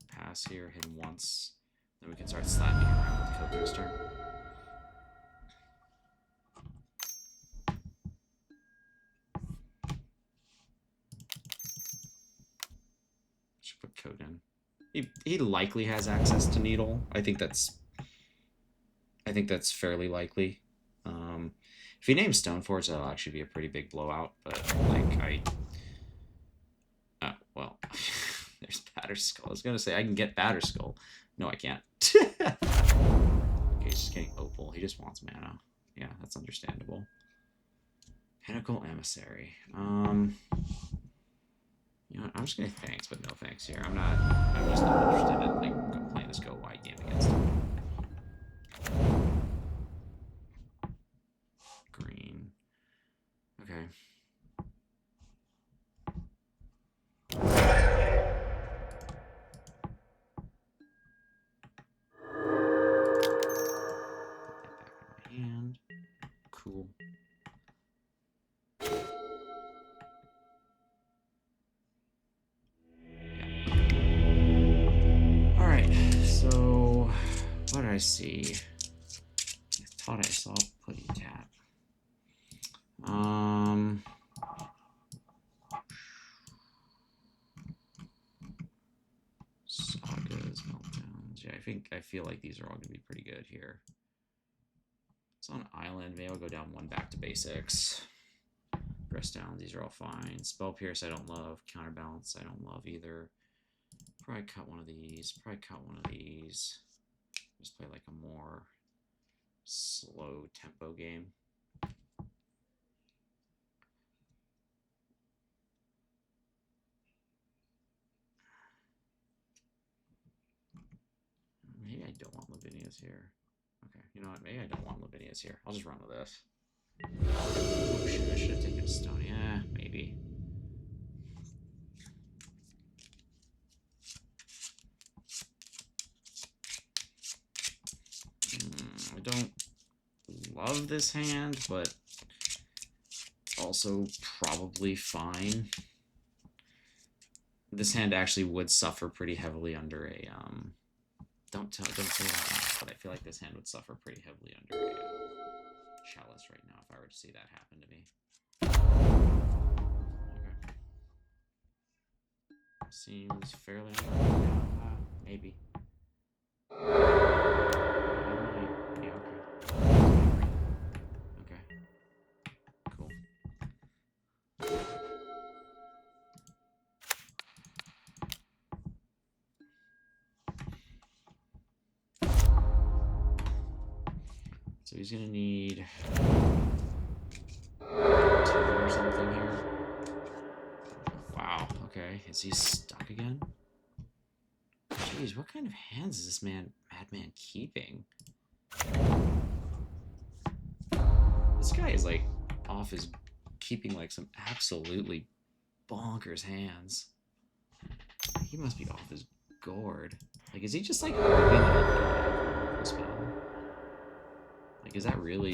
pass here, hit him once, then we can start slapping around with Coat next turn. Should put Coat in. He likely has access to Needle. I think that's fairly likely. If he names Stoneforge, that'll actually be a pretty big blowout. But like well, there's Batterskull. I was gonna say I can get Batterskull. No, I can't. Okay, he's just getting Opal. He just wants mana. Yeah, that's understandable. Pinnacle Emissary. You know what? I'm just gonna thanks, but no thanks here. I'm just not interested in like playing this go wide game against him. Green. Okay. Put that back in my hand. Cool. So, what did I see? I thought I saw Putty Tap. Sagas, Meltdowns. Yeah, I feel like these are all gonna be pretty good here. It's on Island. Maybe I'll go down one back to basics. Dress down. These are all fine. Spell Pierce I don't love. Counterbalance I don't love either. Probably cut one of these. Just play like a more slow tempo game. Maybe I don't want Lavinia's here. Okay, you know what? Maybe I don't want Lavinia's here. I'll just run with this. Oh shit, I should have taken a stone. Yeah, maybe. I don't love this hand, but also probably fine. This hand actually would suffer pretty heavily under a don't say that, but I feel like this hand would suffer pretty heavily under a chalice right now if I were to see that happen to me. Okay. Seems fairly maybe. Yeah, okay. Cool. So he's gonna need 2 or something here. Wow, okay. Is he stuck again? Jeez, what kind of hands is this madman keeping? This guy is like keeping like some absolutely bonkers hands. He must be off his gourd. Like, is he just like hoping that a spell? Like, is that really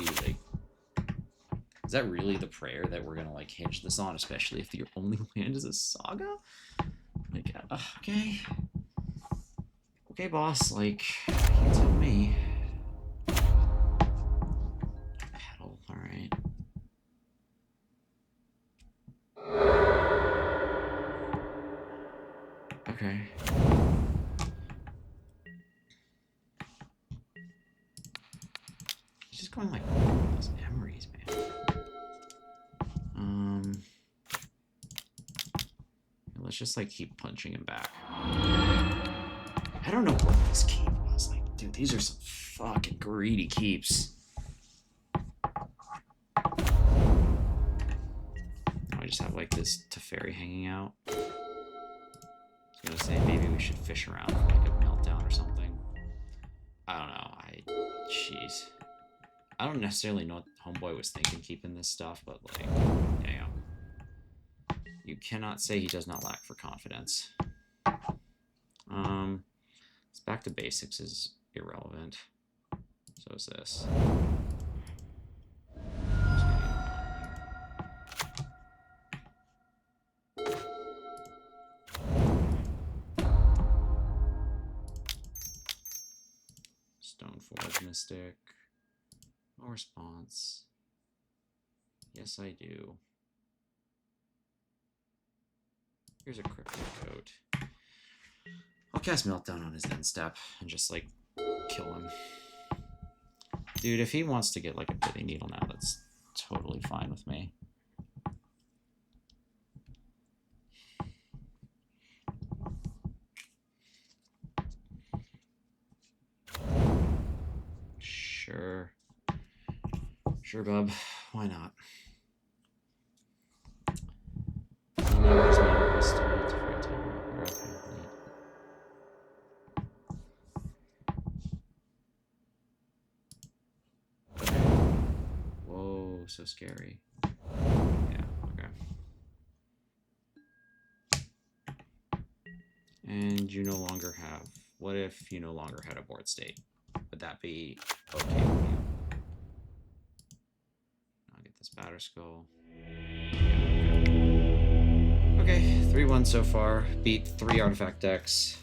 the prayer that we're gonna like hinge this on, especially if your only land is a saga? Like, okay. Okay, boss, like, you tell me. Petal, alright. Okay. He's just going like those emeries, man. Let's just like keep punching him back. I don't know what this keep was. Like, dude, these are some fucking greedy keeps. I just have like this Teferi hanging out. I was gonna say maybe we should fish around for like a meltdown or something. I don't know. Jeez. I don't necessarily know homeboy was thinking keeping this stuff, but like, damn. You cannot say he does not lack for confidence. It's back to basics is irrelevant. So is this. Stoneforge Mystic. No response. Yes, I do. Here's a Cryptic Coat. I'll cast Meltdown on his end step and just, like, kill him. Dude, if he wants to get, like, a Pithing Needle now, that's totally fine with me. Sure. Sure, bub. Why not? Whoa, so scary. Yeah, okay. And you no longer have... What if you no longer had a board state? Would that be okay with you? I'll get this Batter Skull. Okay, 3-1 so far. Beat 3 artifact decks.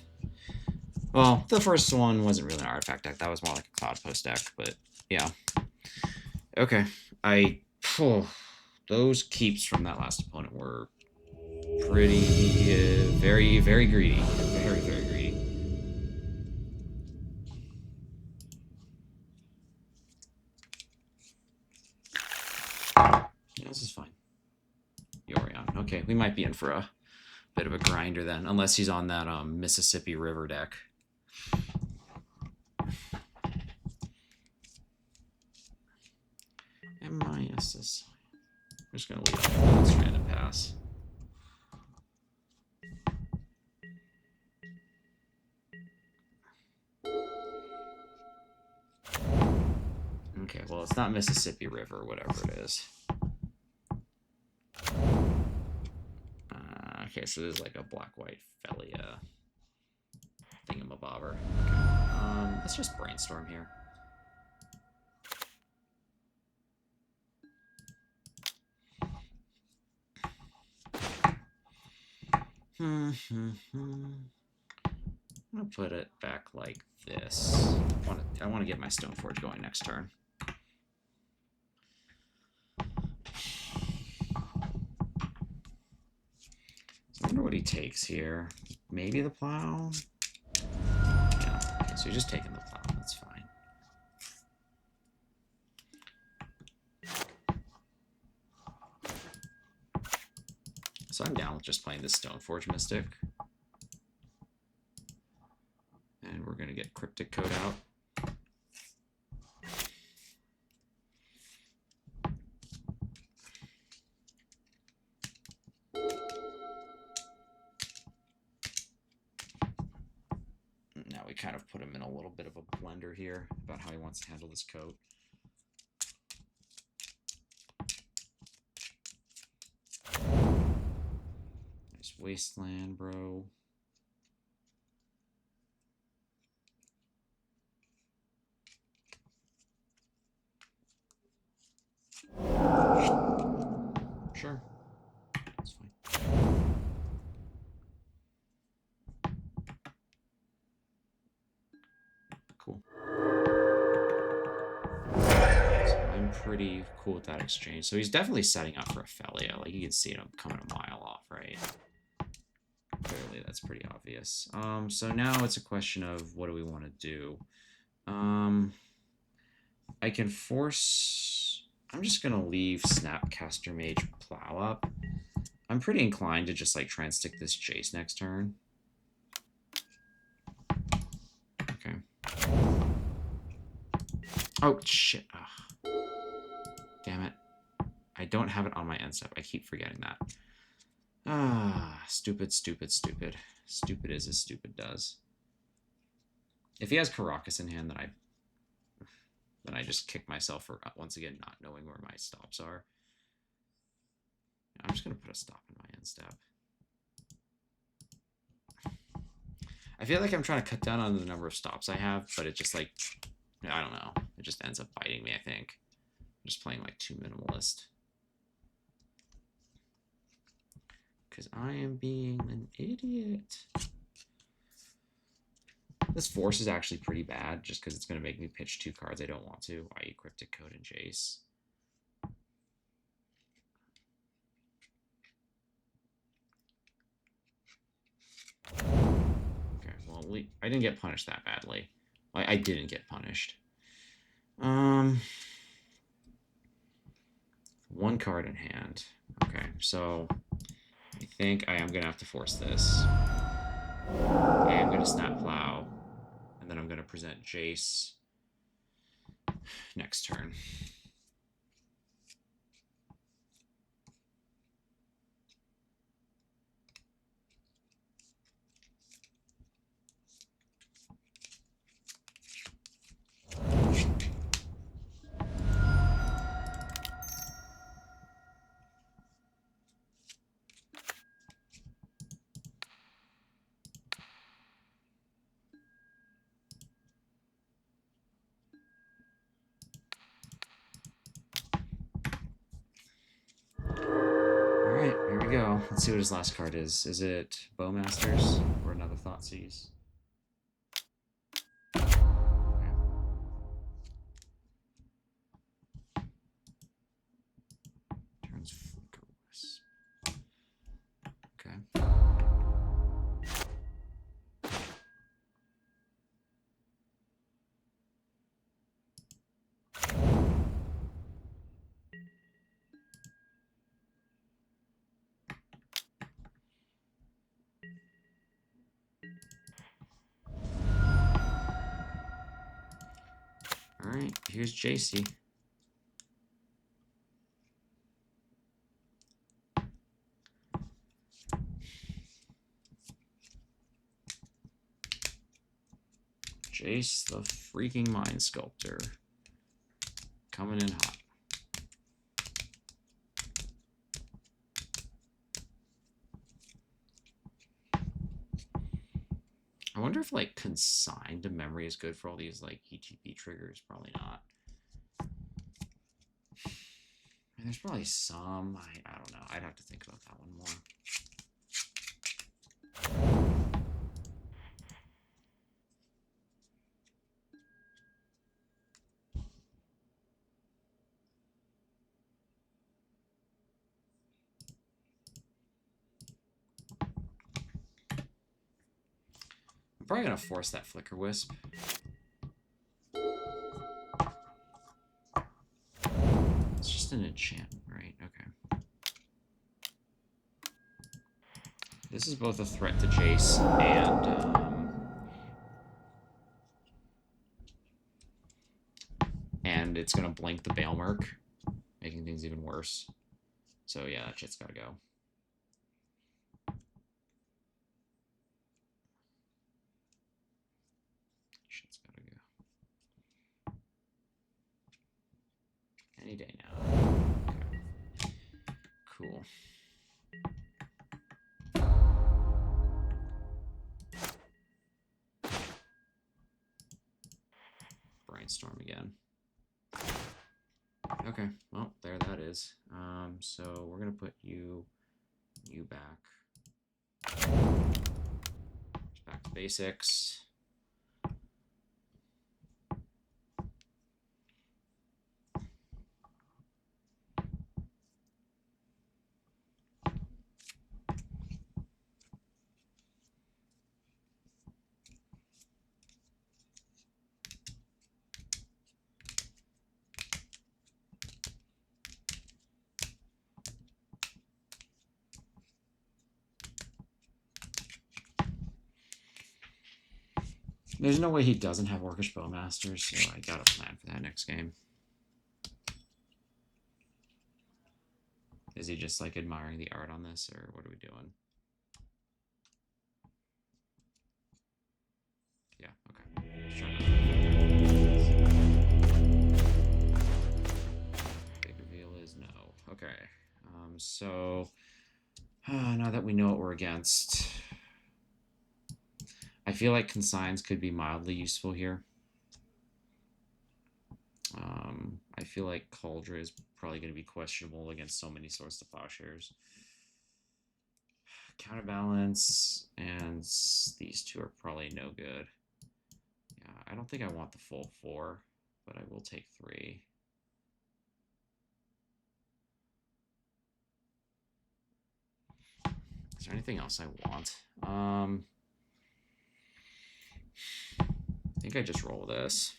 Well, the first one wasn't really an artifact deck. That was more like a Cloudpost deck, but yeah. Okay, those keeps from that last opponent were pretty, very, very greedy. Very, very greedy. Yeah, this is fine. Yorion. Okay, we might be in for a bit of a grinder then, unless he's on that Mississippi River deck. MISS. I'm just gonna leave that stranded pass. Okay, well, it's not Mississippi River, whatever it is. Okay, so there's like a black-white Felia thingamabobber. Okay. Let's just brainstorm here. I'm gonna put it back like this. I want to get my Stoneforge going next turn. So I wonder what he takes here. Maybe the plow? Yeah, okay, so you're just taking the plow. That's fine. So I'm down with just playing this Stoneforge Mystic. And we're going to get Cryptic Coat out. Now we kind of put him in a little bit of a blender here about how he wants to handle this coat. Nice Wasteland, bro. Sure. That's fine. Cool. So I'm pretty cool with that exchange. So he's definitely setting up for a Felia. Like, you can see him coming a mile off, right? Clearly, that's pretty obvious. So now it's a question of what do we want to do? I can force... I'm just going to leave Snapcaster Mage Plow up. I'm pretty inclined to just, like, try and stick this Jace next turn. Okay. Oh, shit. Ugh. Damn it. I don't have it on my end step. I keep forgetting that. Ah, stupid, stupid, stupid. Stupid is as stupid does. If he has Caracas in hand, then then I just kick myself for once again not knowing where my stops are. I'm just gonna put a stop in my end step. I feel like I'm trying to cut down on the number of stops I have, but it just like, I don't know. It just ends up biting me, I think. I'm just playing like too minimalist. Because I am being an idiot. This force is actually pretty bad, just because it's going to make me pitch 2 cards I don't want to, i.e. Cryptic Code and Jace. Okay, well, I didn't get punished that badly. I didn't get punished. 1 card in hand. Okay, so I think I am going to have to force this. I am going to Snap Plow, and then I'm going to present Jace next turn. Alright, here we go. Let's see what his last card is. Is it Bowmasters or another Thoughtseize? Okay. Turns Flicker Wisp. Okay. Alright, here's JC. Jace the freaking Mind Sculptor. Coming in hot. I wonder if like consigned to memory is good for all these like ETB triggers. Probably not. I mean, there's probably some. I don't know. I'd have to think about that one more. I'm probably gonna force that Flicker Wisp. It's just an enchantment, right? Okay. This is both a threat to Jace and it's gonna blink the Baelmerk, making things even worse. So yeah, that shit's gotta go. Shit's gotta go. Any day now. Okay. Cool. Brainstorm again. Okay, well, there that is. So we're gonna put you back. Just back to basics. There's no way he doesn't have Orcish Bowmasters, so I gotta plan for that next game. Is he just like admiring the art on this, or what are we doing? Yeah, okay. Just trying to... Okay. So now that we know what we're against, I feel like consigns could be mildly useful here. I feel like Cauldron is probably going to be questionable against so many Swords to Plowshares. Counterbalance and these two are probably no good. Yeah, I don't think I want the full 4, but I will take 3. Is there anything else I want? I think I just roll this.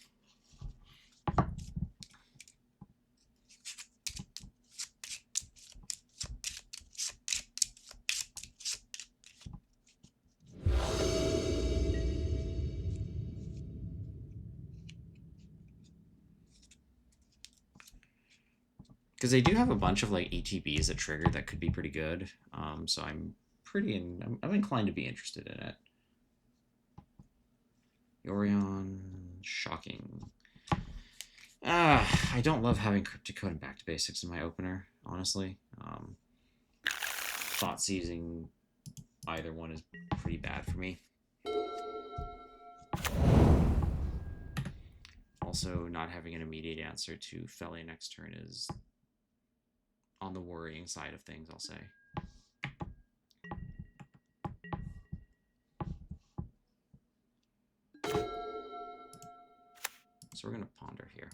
Because they do have a bunch of like ETBs that trigger that could be pretty good. So I'm I'm inclined to be interested in it. Yorion, shocking. I don't love having Cryptic Code and Back to Basics in my opener, honestly. Thought seizing either one is pretty bad for me. Also, not having an immediate answer to Felly next turn is on the worrying side of things, I'll say. So we're going to ponder here.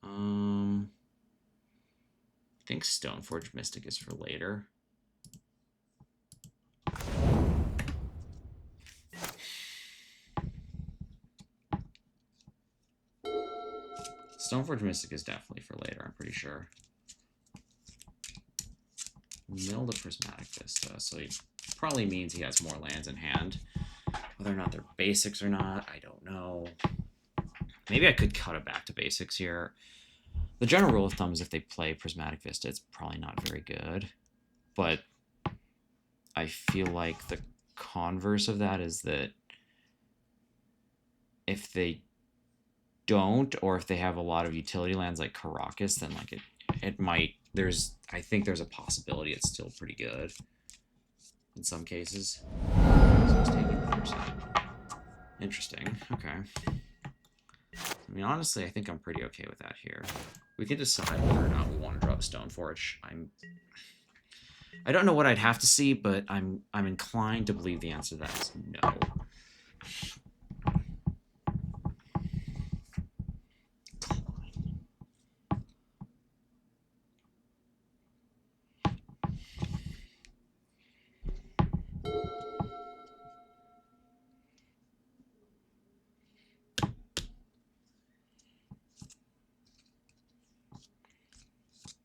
I think Stoneforge Mystic is for later. Stoneforge Mystic is definitely for later, I'm pretty sure. Mill the Prismatic Vista, so he probably means he has more lands in hand. Whether or not they're basics or not, I don't know. Maybe I could cut it back to basics here. The general rule of thumb is if they play Prismatic Vista, it's probably not very good. But I feel like the converse of that is that if they don't, or if they have a lot of utility lands like Caracas, then like it might. I think there's a possibility it's still pretty good in some cases. So it's taking the first side. Interesting. Okay. I mean, honestly, I think I'm pretty okay with that here. We can decide whether or not we want to drop Stoneforge. I don't know what I'd have to see, but I'm inclined to believe the answer to that is no.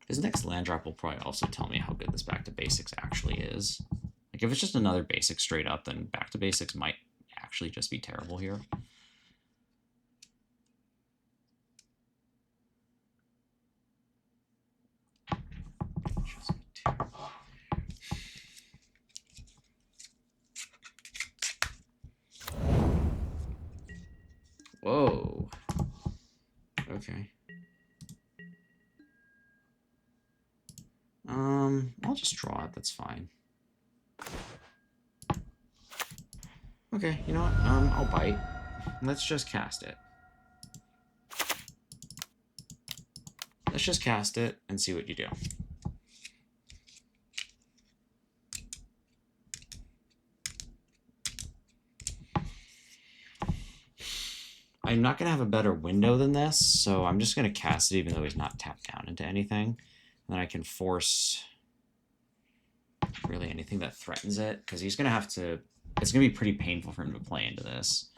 His next land drop will probably also tell me how good this back to basics actually is. Like if it's just another basic straight up, then back to basics might actually just be terrible here. Whoa. Okay. I'll just draw it, that's fine. Okay, you know what? I'll bite. Let's just cast it. Let's just cast it and see what you do. I'm not going to have a better window than this, so I'm just going to cast it even though he's not tapped down into anything. And then I can force really anything that threatens it, because he's going to have to... It's going to be pretty painful for him to play into this.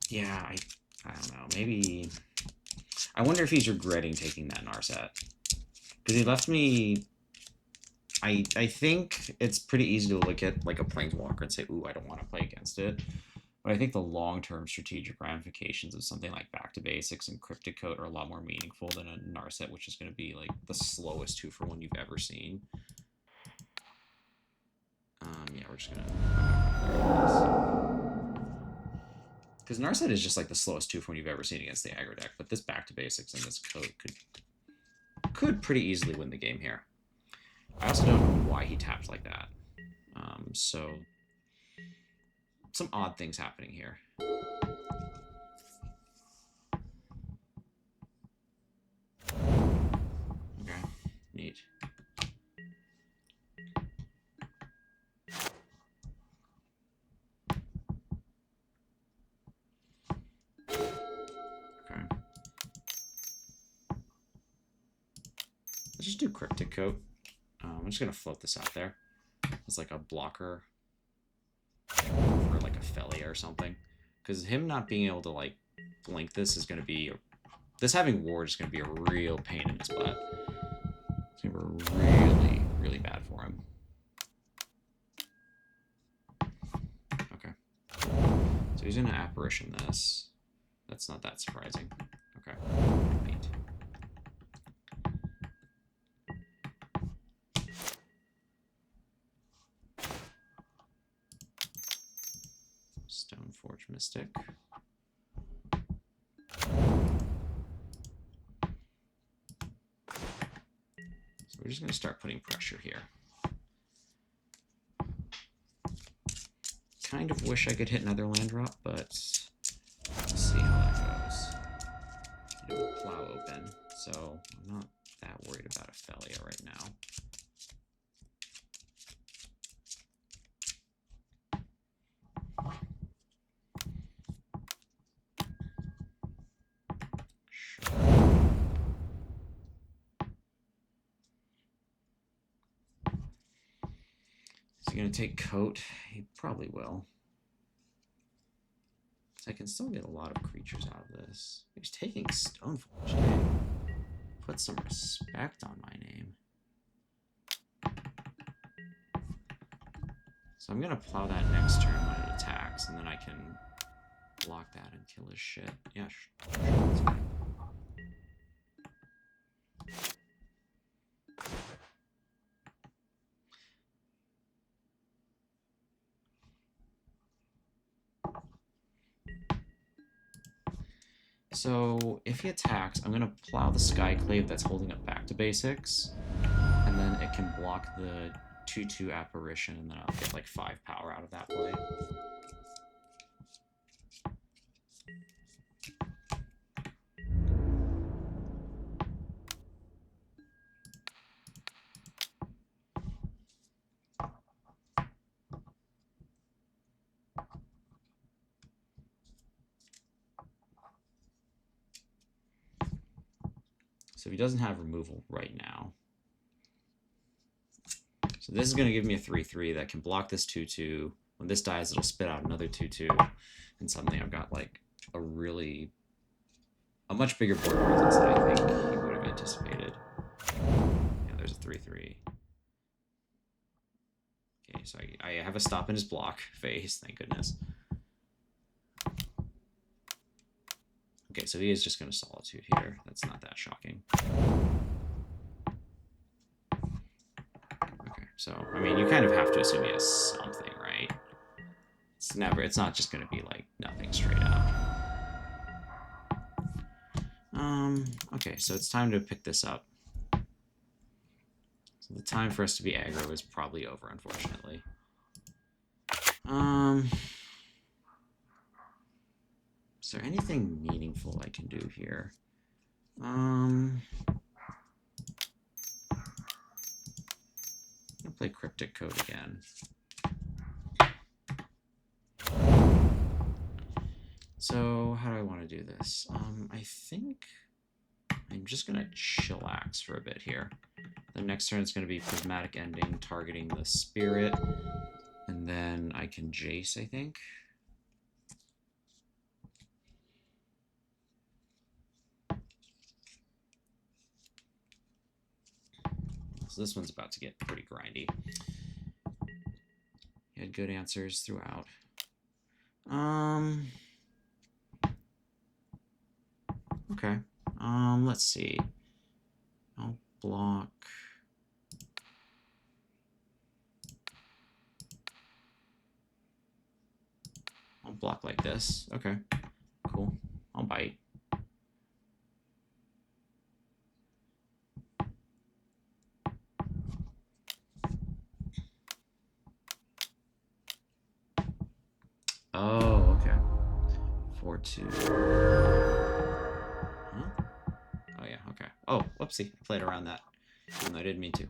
Yeah, I don't know. Maybe... I wonder if he's regretting taking that Narset. Because he left me... I think it's pretty easy to look at like a Planeswalker and say, ooh, I don't want to play against it. But I think the long-term strategic ramifications of something like Back to Basics and Cryptic Coat are a lot more meaningful than a Narset, which is going to be like the slowest 2-for-1 you've ever seen. Yeah, we're just gonna. Because Narset is just like the slowest 2-for-1 you've ever seen against the aggro deck, but this Back to Basics and this Coat could pretty easily win the game here. I also don't know why he tapped like that. So some odd things happening here. Okay, neat. Okay. Let's just do Cryptic Coat. I'm just gonna float this out there as like a blocker for like a Felia or something. Because him not being able to like blink this is gonna be this having ward is gonna be a real pain in his butt. It's gonna be really, really bad for him. Okay. So he's gonna apparition this. That's not that surprising. Okay. Neat. Stoneforge Mystic. So we're just going to start putting pressure here. Kind of wish I could hit another land drop, but let's see how that goes. You know, plow open, so I'm not that worried about a Felia right now. Is he going to take Coat? He probably will. So I can still get a lot of creatures out of this. He's taking Stoneforge. Dang. Put some respect on my name. So I'm going to plow that next turn when it attacks, and then I can block that and kill his shit. Yeah, sure. So if he attacks, I'm going to plow the Skyclave that's holding up Back to Basics, and then it can block the 2/2 Apparition, and then I'll get like 5 power out of that play. So he doesn't have removal right now. So this is going to give me a 3/3 that can block this 2/2. When this dies, it'll spit out another 2/2. And suddenly I've got like a much bigger board presence than I think he would have anticipated. Yeah, there's a 3/3. Okay, so I have a stop in his block phase, thank goodness. Okay, so he is just going to Solitude here. That's not that shocking. Okay, so, I mean, you kind of have to assume he has something, right? It's not just going to be, like, nothing straight up. Okay, so it's time to pick this up. So the time for us to be aggro is probably over, unfortunately. Is there anything meaningful I can do here? I'm gonna play Cryptic Coat again. So how do I want to do this? I think I'm just gonna chillax for a bit here. The next turn is gonna be Prismatic Ending, targeting the Spirit, and then I can Jace, I think. So this one's about to get pretty grindy. He had good answers throughout. Okay. Let's see. I'll block. I'll block like this. Okay. Cool. I'll bite. Oh, okay. 4-2. Huh? Oh, yeah, okay. Oh, whoopsie. I played around that. Even though I didn't mean to.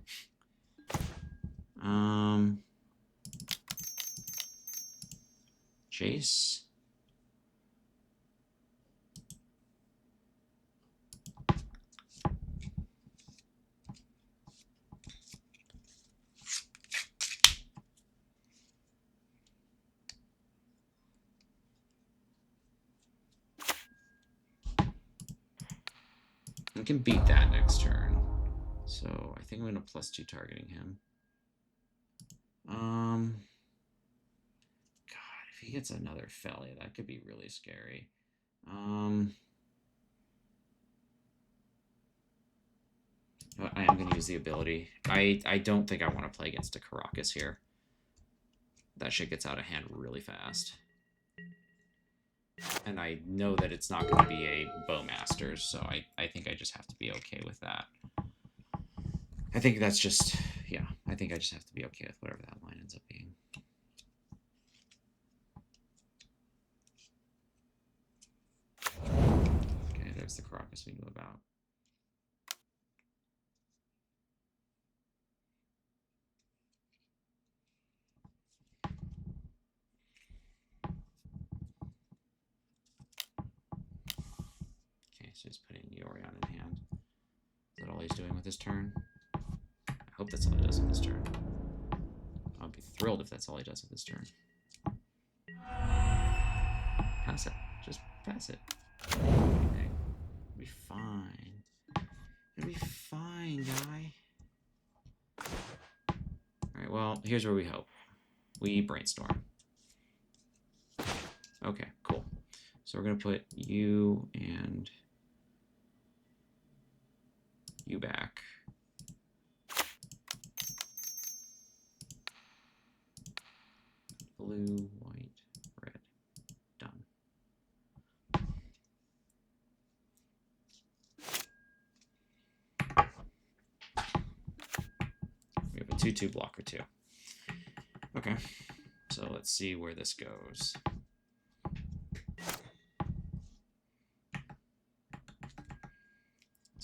Chase. We can beat that next turn. So I think I'm going to +2 targeting him. God, if he gets another Felly, that could be really scary. I am going to use the ability. I don't think I want to play against a Caracas here. That shit gets out of hand really fast. And I know that it's not going to be a Bowmasters, so I think I just have to be okay with that. I think that's just, yeah, I think I just have to be okay with whatever that line ends up being. Okay, there's the Caracas we knew about. Okay, so he's putting Yorion in hand. Is that all he's doing with his turn? I hope that's all he does with his turn. I'll be thrilled if that's all he does with his turn. Pass it. Just pass it. Okay. It'll be fine. It'll be fine, guy. Alright, well, here's where we hope. We brainstorm. Okay, cool. So we're going to put you and you back. Blue, white, red. Done. We have a 2/2 blocker too. Okay, so let's see where this goes.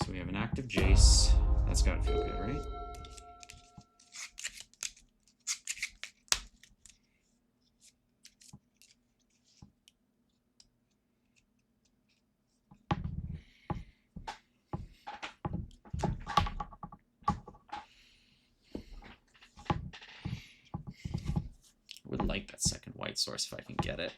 So we have an active Jace. That's got to feel good, right? Would like that second white source if I can get it.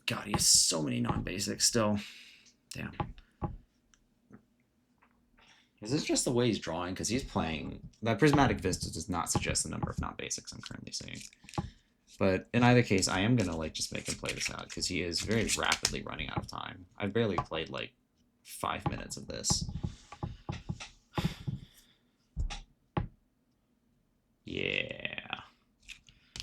God, he has so many non-basics still. Damn. Is this just the way he's drawing? Because he's playing... That Prismatic Vista does not suggest the number of non-basics I'm currently seeing. But in either case, I am going to like just make him play this out, because he is very rapidly running out of time. I've barely played like 5 minutes of this. Yeah.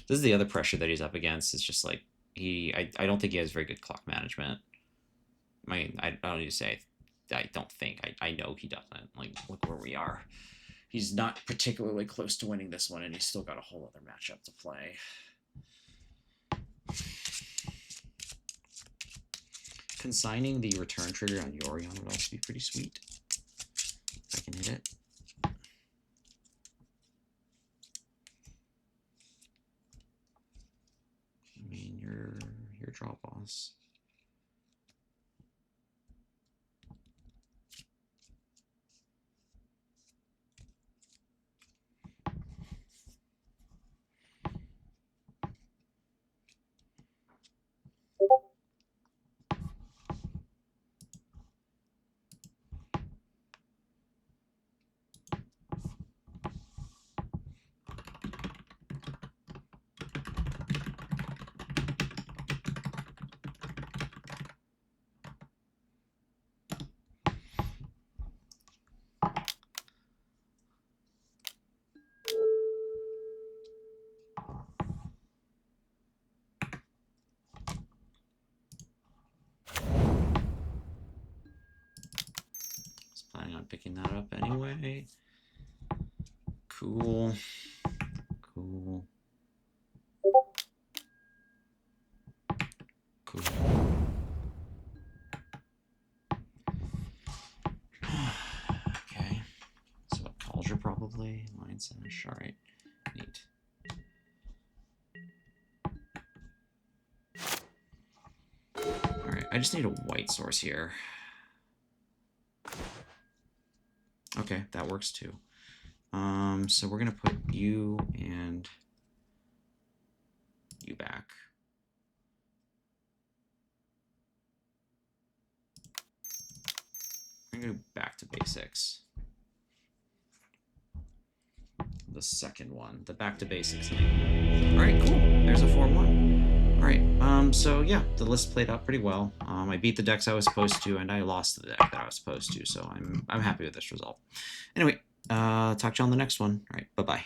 This is the other pressure that he's up against. It's just like, I don't think he has very good clock management. I mean, I don't need to say I don't think. I know he doesn't. Like, look where we are. He's not particularly close to winning this one, and he's still got a whole other matchup to play. Consigning the return trigger on Yorion would also be pretty sweet. If I can hit it. I mean, you're draw boss. on picking that up anyway. Cool. Cool. Cool. Okay. So a Cauldron probably. Line Sash. Alright. Neat. Alright, I just need a white source here. Okay, that works too. So we're gonna put you and you back. I'm gonna go back to basics. The second one, the back to basics. Alright, cool. There's a 4-1. Alright, so yeah, the list played out pretty well. I beat the decks I was supposed to, and I lost the deck that I was supposed to, so I'm happy with this result. Anyway, talk to you on the next one. Alright, bye-bye.